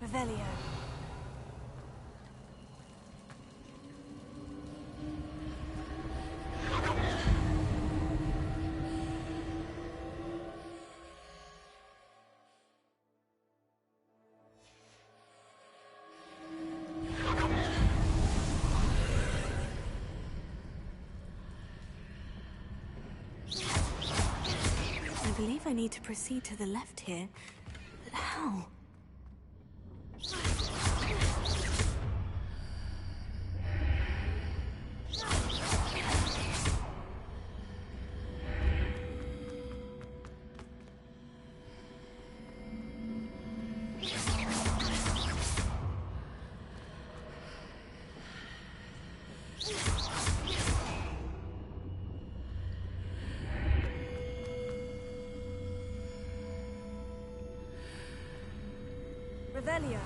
Revelio. believe I need to proceed to the left here. But how? Revelio.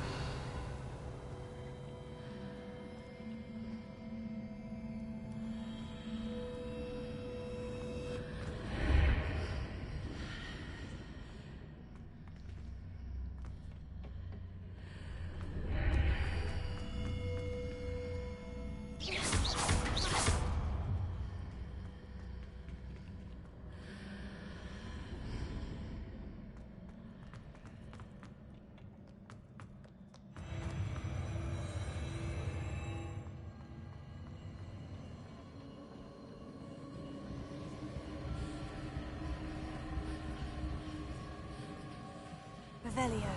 Revelio.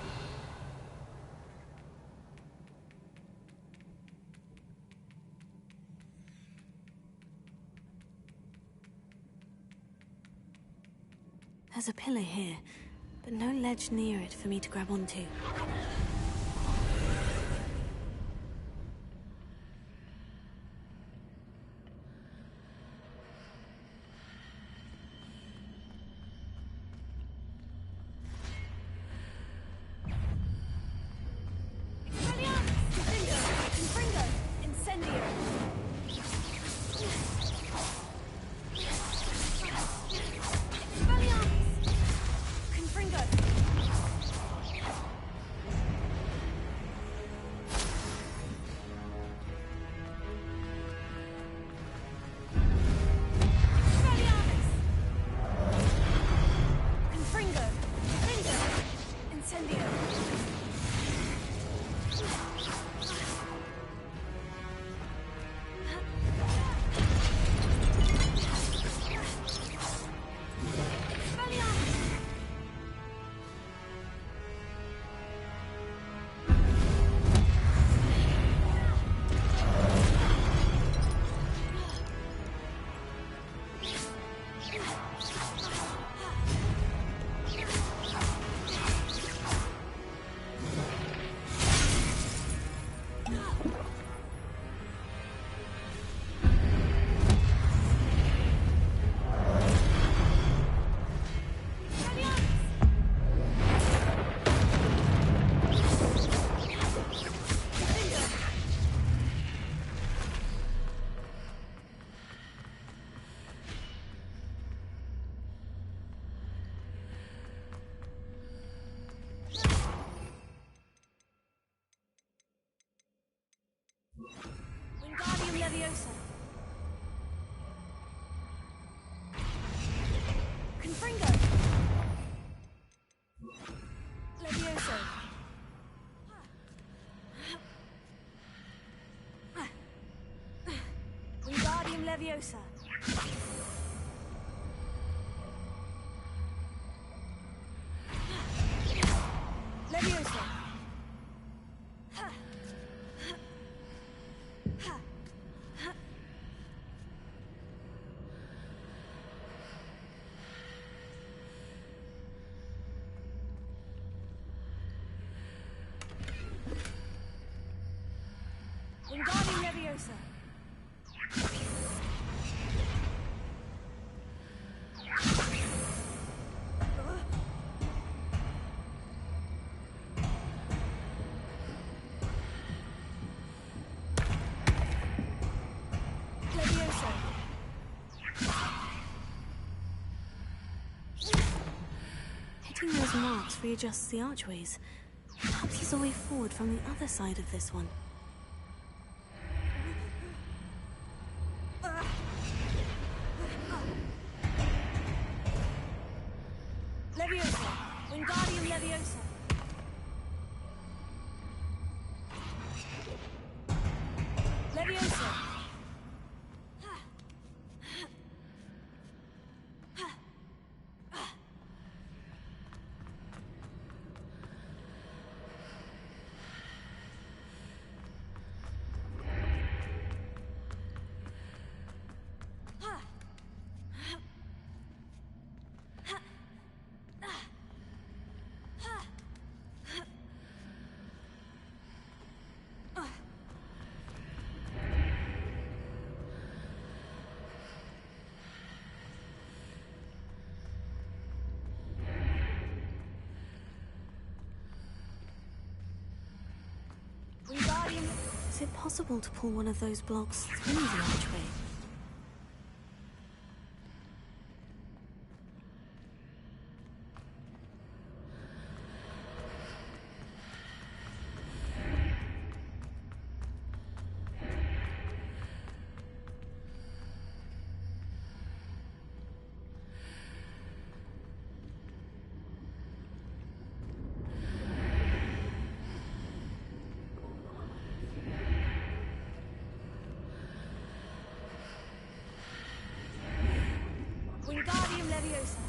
There's a pillar here, but no ledge near it for me to grab onto. Leviosa. Confringo. Leviosa. Wingardium Leviosa. Leviosa. Wingardium Leviosa. Leviosa. Hitting those marks readjusts the archways. Perhaps there's a way forward from the other side of this one. Leviosa! Wingardium Leviosa! Leviosa! is it possible to pull one of those blocks through the archway? Wingardium Leviosa.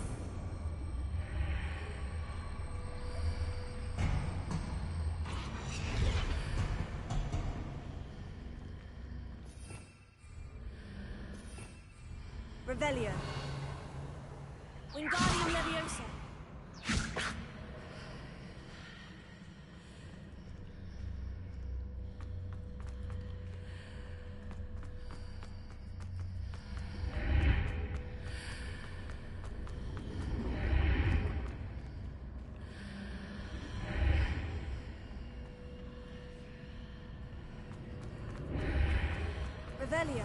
Revelio. Wingardium Leviosa. Revelio.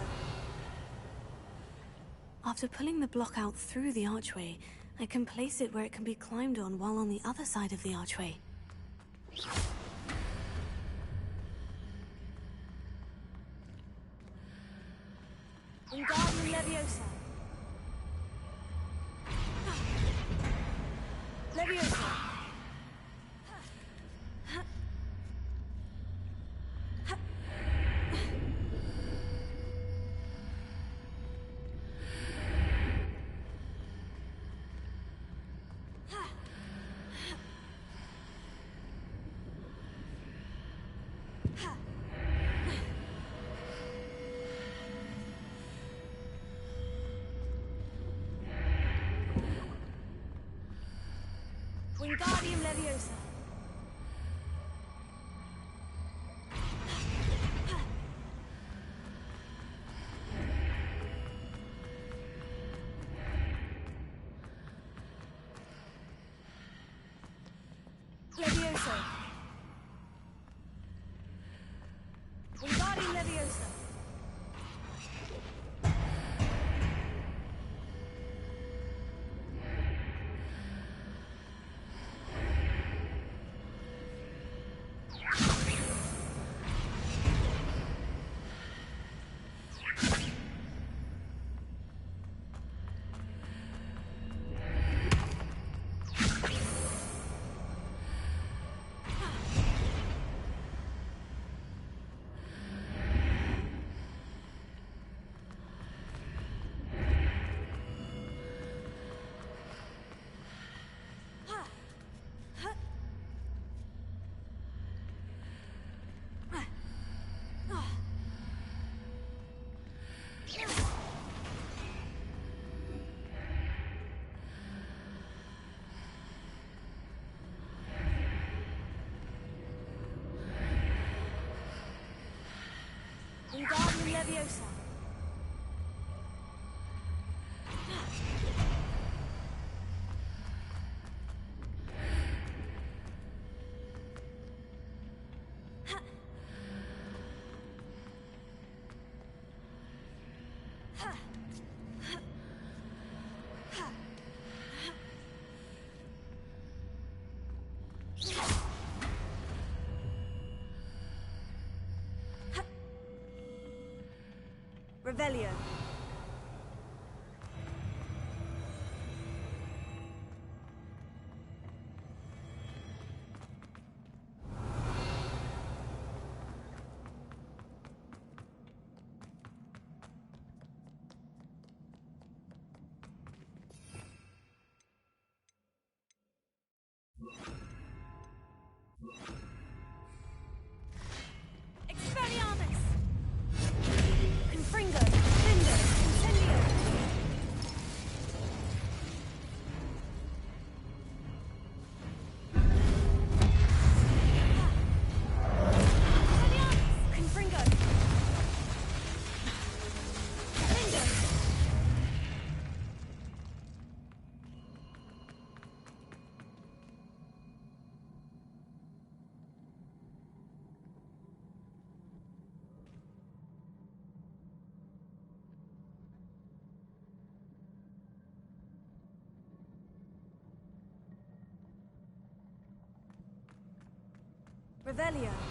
After pulling the block out through the archway, I can place it where it can be climbed on while on the other side of the archway. Wingardium Leviosa. Leviosa. Wingardium Leviosa. Leviosa. Wingardium Leviosa. Wingardium Leviosa. Revelio. Expelliarmus! Confringo! Defender! Revelio.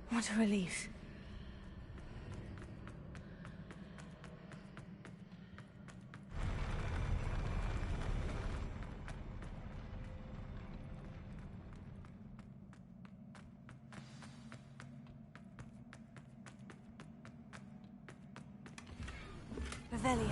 What a relief. Revelio.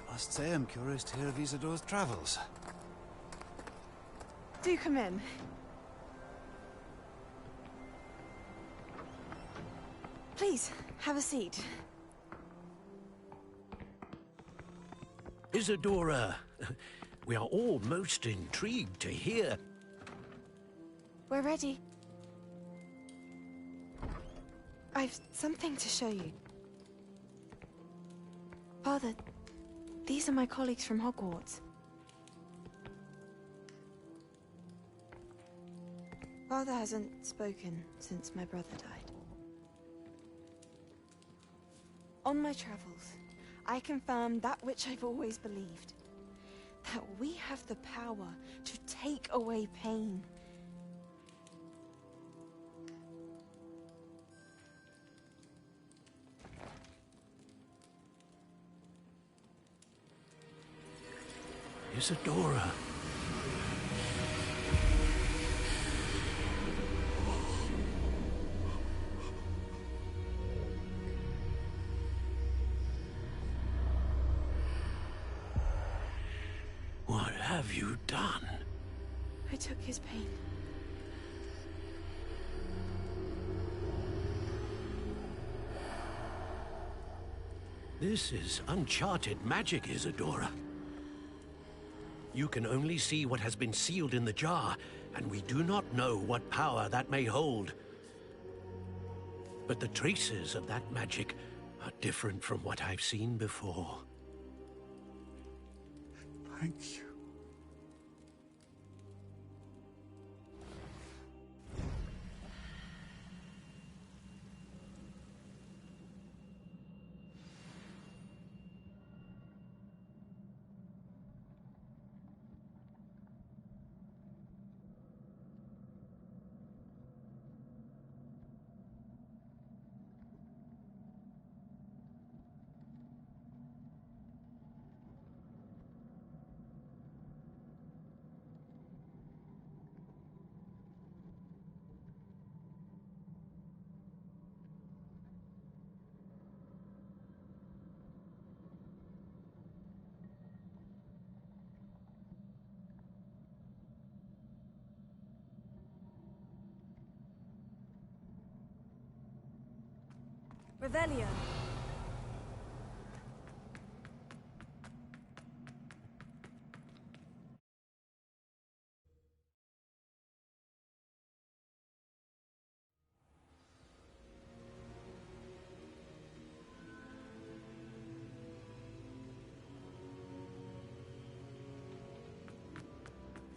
I must say I'm curious to hear of Isidore's travels. Do come in. Please, have a seat. Isadora, we are all most intrigued to hear. We're ready. I've something to show you. Father, these are my colleagues from Hogwarts. Father hasn't spoken since my brother died. On my travels, I confirmed that which I've always believed. That we have the power to take away pain. Isadora. What have you done? I took his pain. This is uncharted magic, Isadora. You can only see what has been sealed in the jar, and we do not know what power that may hold. But the traces of that magic are different from what I've seen before. Thank you. Revelio.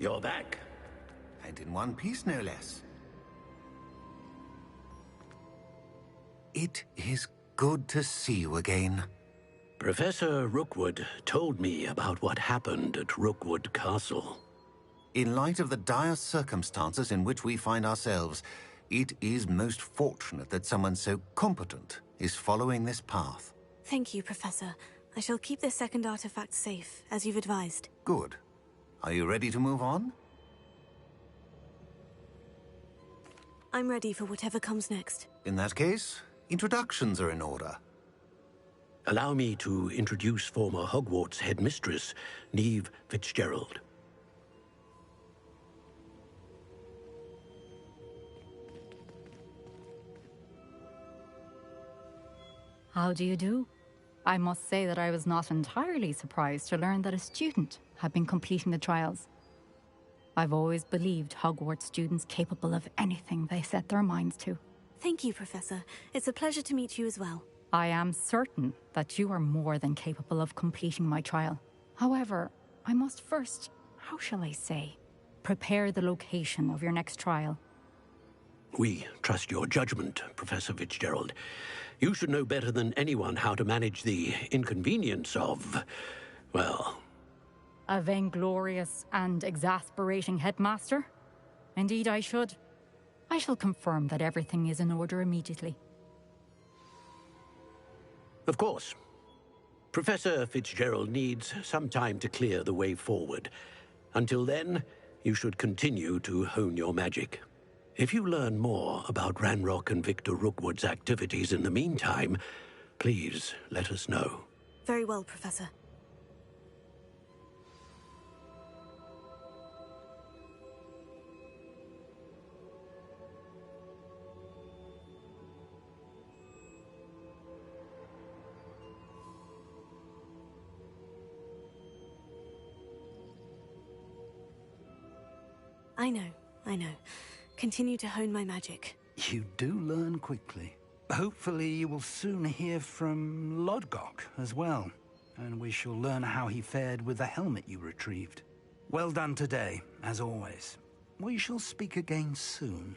You're back. And in one piece, no less. It is good to see you again. Professor Rookwood told me about what happened at Rookwood Castle. In light of the dire circumstances in which we find ourselves, it is most fortunate that someone so competent is following this path. Thank you, Professor. I shall keep this second artifact safe, as you've advised. Good. Are you ready to move on? I'm ready for whatever comes next. In that case, introductions are in order. Allow me to introduce former Hogwarts headmistress, Neve Fitzgerald. How do you do? I must say that I was not entirely surprised to learn that a student had been completing the trials. I've always believed Hogwarts students capable of anything they set their minds to. Thank you, Professor. It's a pleasure to meet you as well. I am certain that you are more than capable of completing my trial. However, I must first, how shall I say, prepare the location of your next trial. We trust your judgment, Professor Fitzgerald. You should know better than anyone how to manage the inconvenience of, well... A vainglorious and exasperating headmaster? Indeed I should. I shall confirm that everything is in order immediately. Of course. Professor Fitzgerald needs some time to clear the way forward. Until then, you should continue to hone your magic. If you learn more about Ranrock and Victor Rookwood's activities in the meantime, please let us know. Very well, Professor. I know. Continue to hone my magic. You do learn quickly. Hopefully you will soon hear from Lodgok as well, and we shall learn how he fared with the helmet you retrieved. Well done today, as always. We shall speak again soon.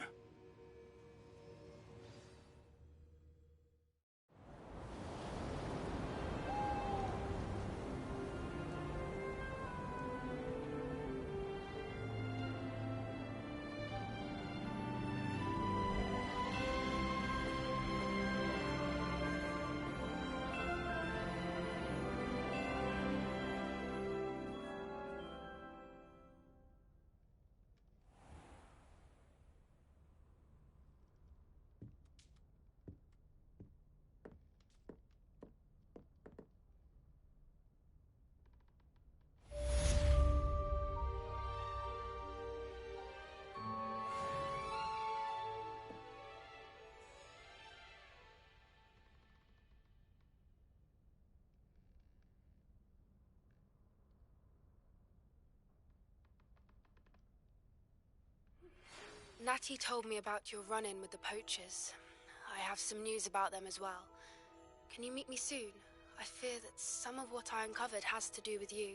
Natty told me about your run-in with the poachers. I have some news about them as well. Can you meet me soon? I fear that some of what I uncovered has to do with you.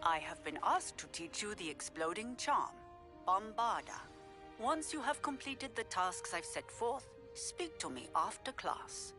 I have been asked to teach you the exploding charm, Bombarda. Once you have completed the tasks I've set forth, speak to me after class.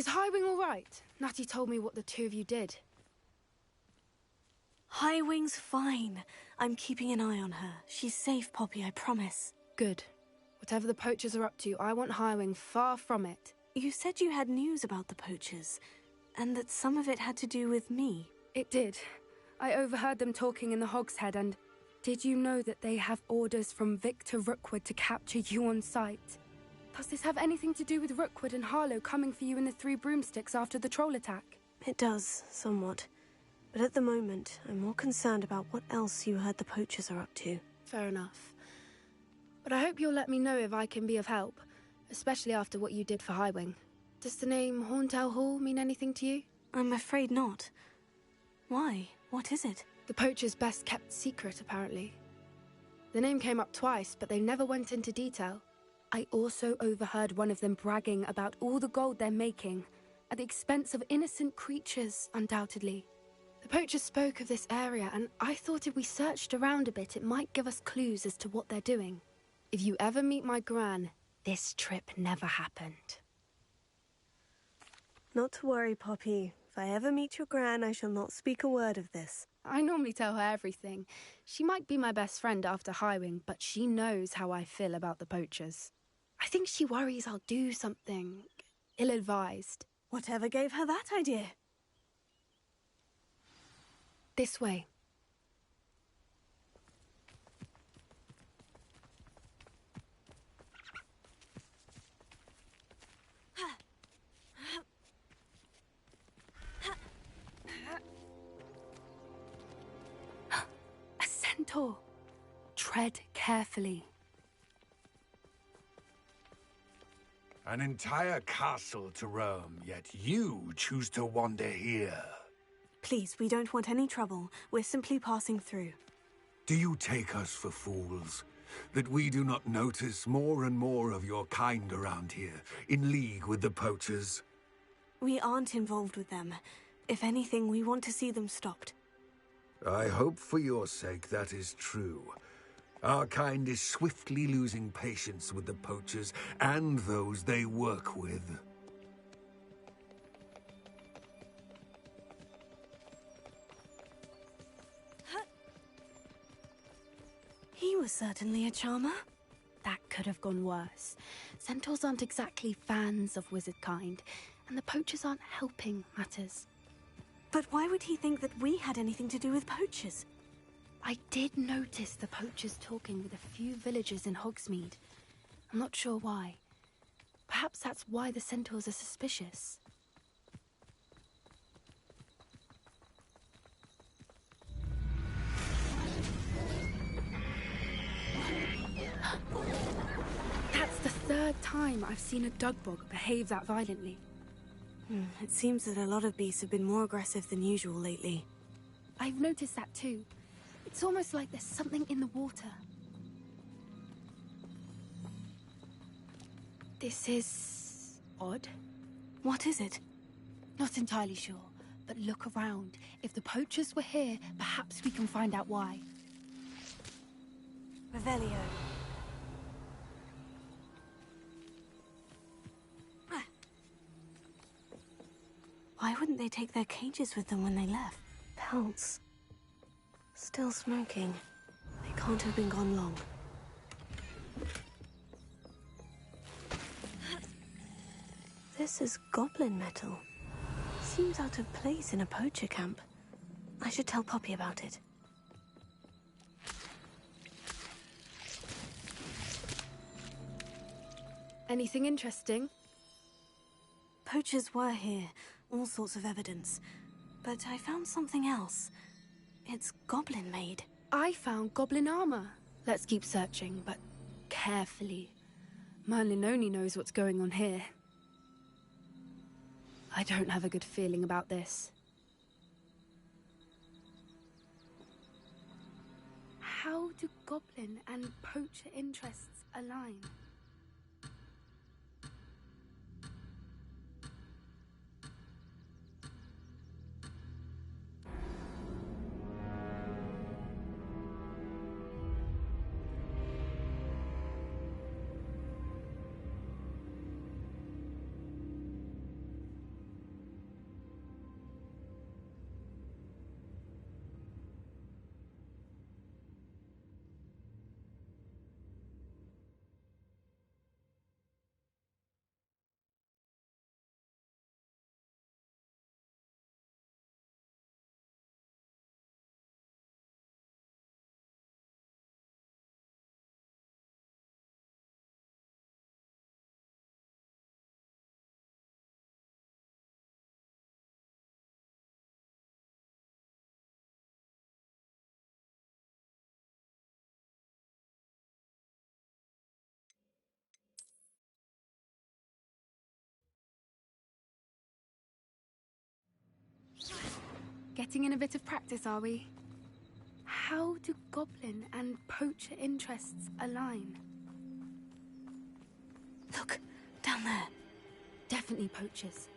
Is Highwing all right? Natty told me what the two of you did. Highwing's fine. I'm keeping an eye on her. She's safe, Poppy, I promise. Good. Whatever the poachers are up to, I want Highwing far from it. You said you had news about the poachers, and that some of it had to do with me. It did. I overheard them talking in the Hogshead, and did you know that they have orders from Victor Rookwood to capture you on sight? Does this have anything to do with Rookwood and Harlow coming for you in the Three Broomsticks after the troll attack? It does, somewhat. But at the moment, I'm more concerned about what else you heard the poachers are up to. Fair enough. But I hope you'll let me know if I can be of help, especially after what you did for Highwing. Does the name Horntail Hall mean anything to you? I'm afraid not. Why? What is it? The poachers' best kept secret, apparently. The name came up twice, but they never went into detail. I also overheard one of them bragging about all the gold they're making, at the expense of innocent creatures, undoubtedly. The poachers spoke of this area, and I thought if we searched around a bit, it might give us clues as to what they're doing. If you ever meet my gran, this trip never happened. Not to worry, Poppy. If I ever meet your gran, I shall not speak a word of this. I normally tell her everything. She might be my best friend after Highwing, but she knows how I feel about the poachers. I think she worries I'll do something ill-advised. Whatever gave her that idea? This way. A centaur. Tread carefully. An entire castle to roam, yet you choose to wander here. Please, we don't want any trouble. We're simply passing through. Do you take us for fools? That we do not notice more and more of your kind around here, in league with the poachers? We aren't involved with them. If anything, we want to see them stopped. I hope for your sake that is true. Our kind is swiftly losing patience with the poachers and those they work with. He was certainly a charmer. That could have gone worse. Centaurs aren't exactly fans of wizard kind, and the poachers aren't helping matters. But why would he think that we had anything to do with poachers? I did notice the poachers talking with a few villagers in Hogsmeade. I'm not sure why. Perhaps that's why the centaurs are suspicious. That's the third time I've seen a dugbog behave that violently. It seems that a lot of beasts have been more aggressive than usual lately. I've noticed that too. It's almost like there's something in the water. This is odd. What is it? Not entirely sure, but look around. If the poachers were here, perhaps we can find out why. Revelio. Why wouldn't they take their cages with them when they left? Pelts. Still smoking. They can't have been gone long. This is goblin metal. Seems out of place in a poacher camp. I should tell Poppy about it. Anything interesting? Poachers were here. All sorts of evidence. But I found something else. It's goblin-made. I found goblin armor. Let's keep searching, but carefully. Merlin only knows what's going on here. I don't have a good feeling about this. How do goblin and poacher interests align? Getting in a bit of practice, are we? How do goblin and poacher interests align? Look, down there. Definitely poachers.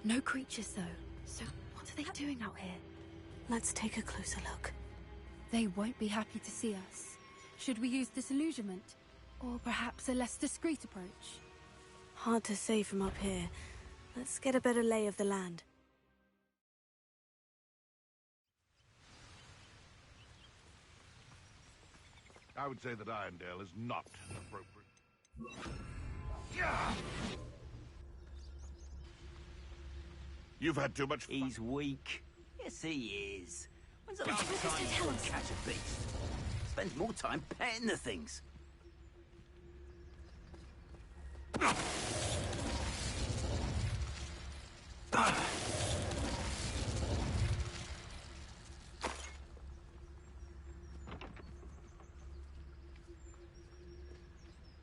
No creatures, though. So what are they doing out here? Let's take a closer look. They won't be happy to see us. Should we use disillusionment? Or perhaps a less discreet approach? Hard to say from up here. Let's get a better lay of the land. I would say that Irondale is not appropriate. You've had too much fun. He's weak. Yes, he is. When's the last time you saw him catch a beast? Spends more time petting the things.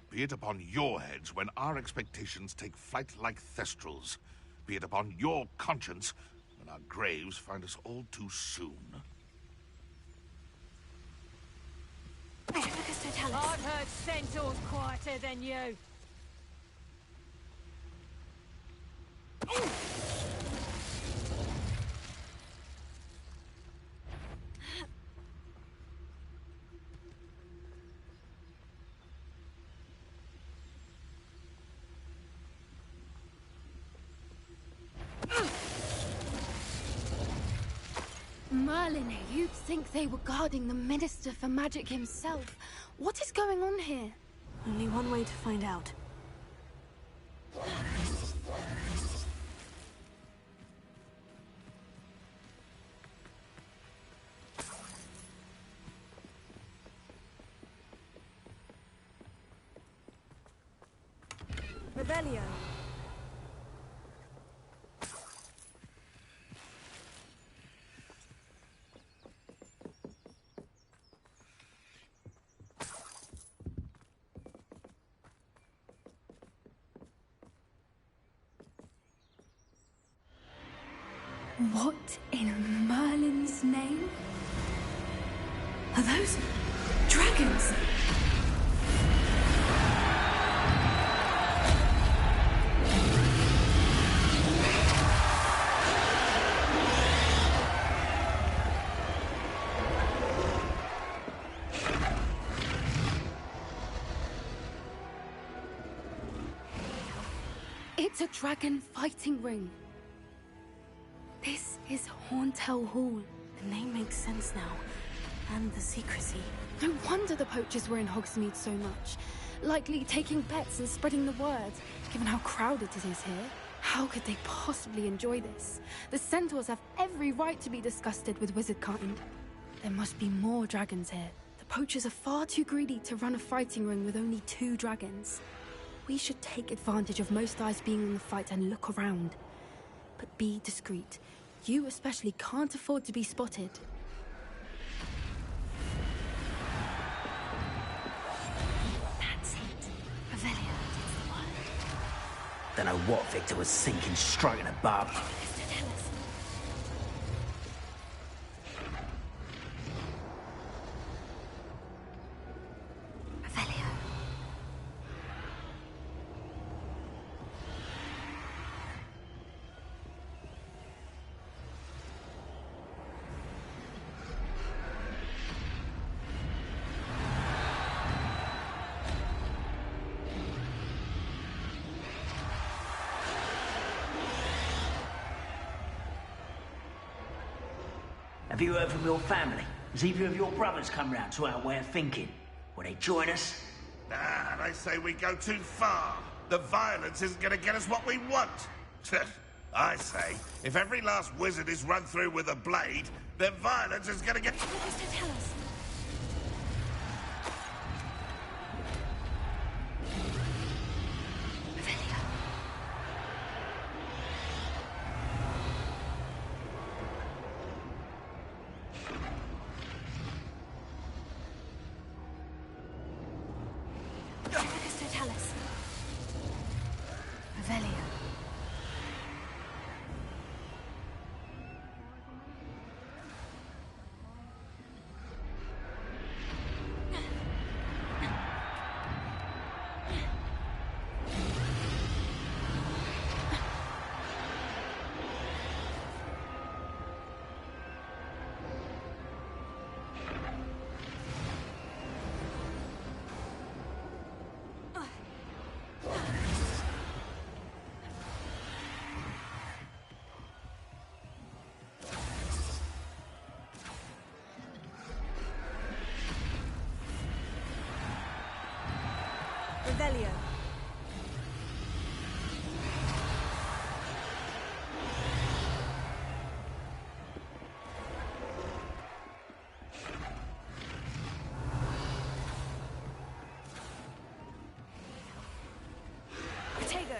Be it upon your heads when our expectations take flight like thestrals. Be it upon your conscience when our graves find us all too soon. I've heard centaurs quieter than you. Merlin, you'd think they were guarding the Minister for Magic himself. What is going on here? Only one way to find out. Revelio. What in Merlin's name? Are those dragons? It's a dragon fighting ring. This is Horntail Hall. The name makes sense now. And the secrecy. No wonder the poachers were in Hogsmeade so much. Likely taking bets and spreading the word, given how crowded it is here. How could they possibly enjoy this? The centaurs have every right to be disgusted with wizard kind. There must be more dragons here. The poachers are far too greedy to run a fighting ring with only 2 dragons. We should take advantage of most eyes being in the fight and look around. But be discreet. You especially can't afford to be spotted. That's it. Revelio, it's the word. Don't know what Victor was thinking, stroking a bub. Mister, tell us. Revelio. Have you heard from your family? Has either of your brothers come round to our way of thinking? Will they join us? Nah, they say we go too far. The violence isn't going to get us what we want. I say, if every last wizard is run through with a blade, then violence is going to get... Mister, tell us. Mister, tell us. Revelio. Revelio. Protego.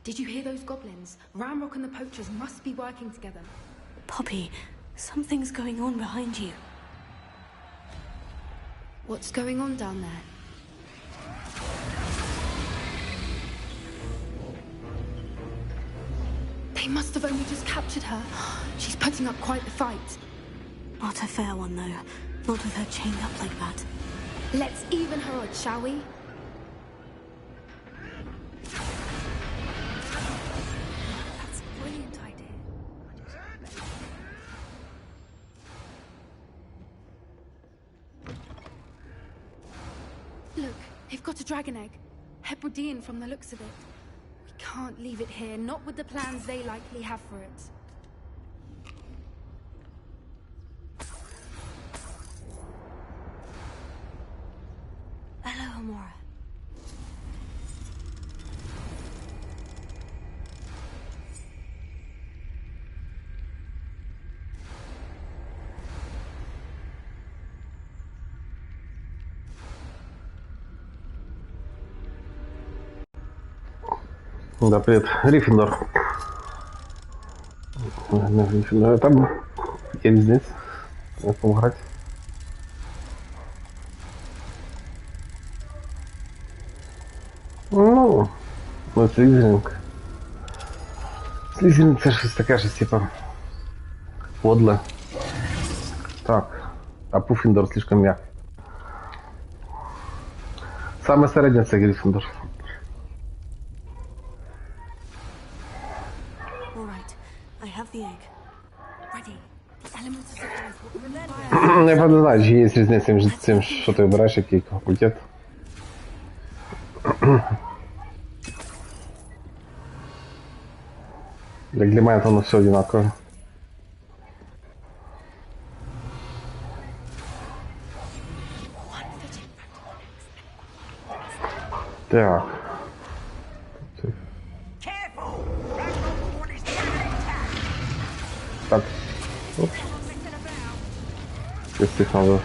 Did you hear those goblins? Ramrock and the poachers must be working together. Poppy, something's going on behind you. What's going on down there? They must have only just captured her. She's putting up quite the fight. Not a fair one, though. Not with her chained up like that. Let's even her odds, shall we? That's a brilliant idea. Look, they've got a dragon egg. Hebridean from the looks of it. We can't leave it here, not with the plans they likely have for it. Hello, Amora. Да, привет, Гриффиндор. Гриффиндор там. Я здесь. Помогать. Ну, Слизеринг. Слизеринг це щось таке, щось типа подле. Так, а Пуффіндор слишком м'який. Саме середнє це Гриффіндор. Я правда знаю, чи є різниця між цим, що ти обираєш, який факультет. Як для мене, то воно все одинаково. Так. Так. Если их надо...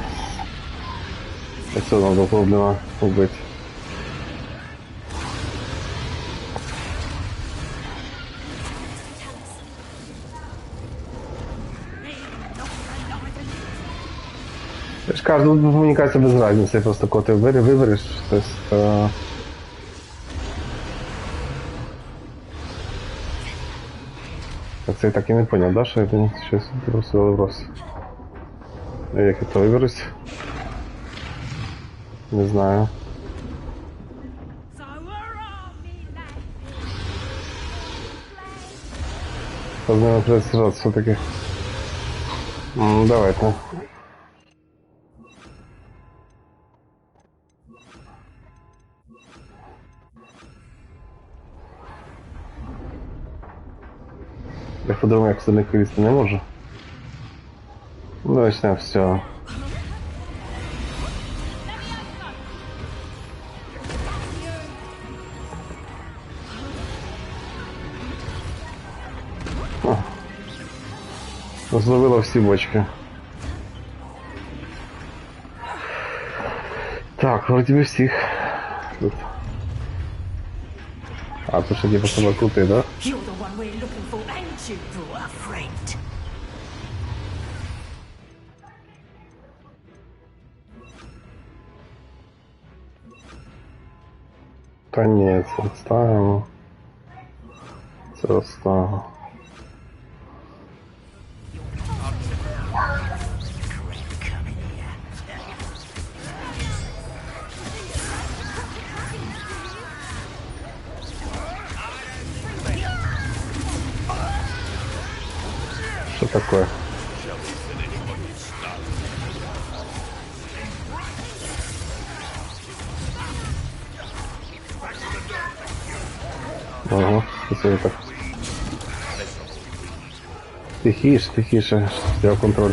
Отсюда надо проблема убить. Каждому, мне кажется, без разницы, просто кого ты выберешь, то есть... Как я так и не понял, да, что это сейчас просто вопрос. Як это выберусь? Не знаю. Поздно придется сражаться все-таки. Давай-то. Я подумал, як остальных вывести не можу. Ну, начнем все. Зловила всі бочки. Так, вроде бы всіх. Тут. А, тут ще типа собакути, да? Та ні, це ставимо. Це оставимо. такое? Ага, спасибо так. Тихіше, тихіше, я контроль.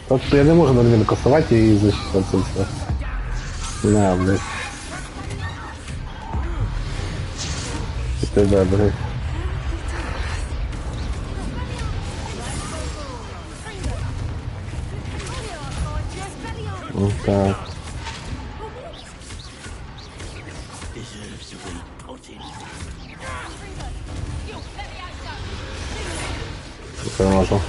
Так что я не можу нормально касувати і защищатися все. На, блядь. І тебе, блядь. Вот так. Промазал.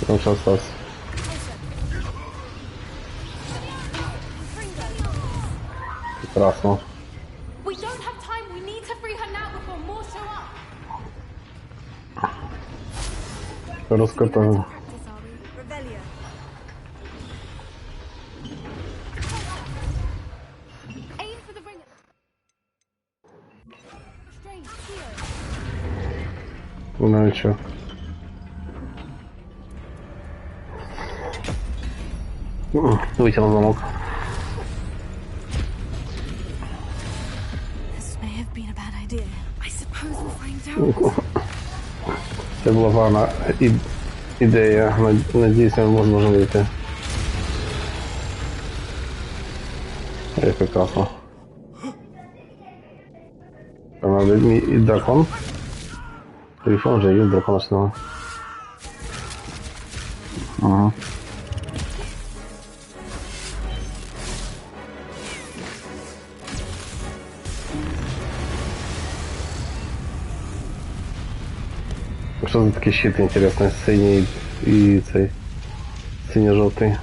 Он сейчас остался. Прекрасно. Раскатаю. Ну и чё? Вытянул замок. Это была важная идея. Надеюсь, мы можем выйти. Это прекрасно. Надо и дракон. Телефон же есть, дракона сняла. Ага. Что за такие щиты интересные, синий и цей синий-желтый.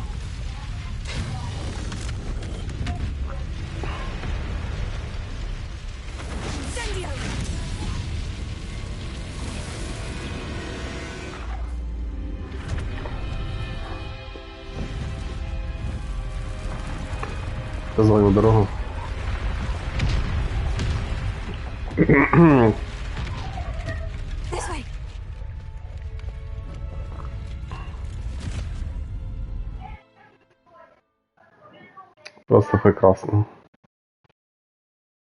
Позвонил дорогу. Просто прекрасно.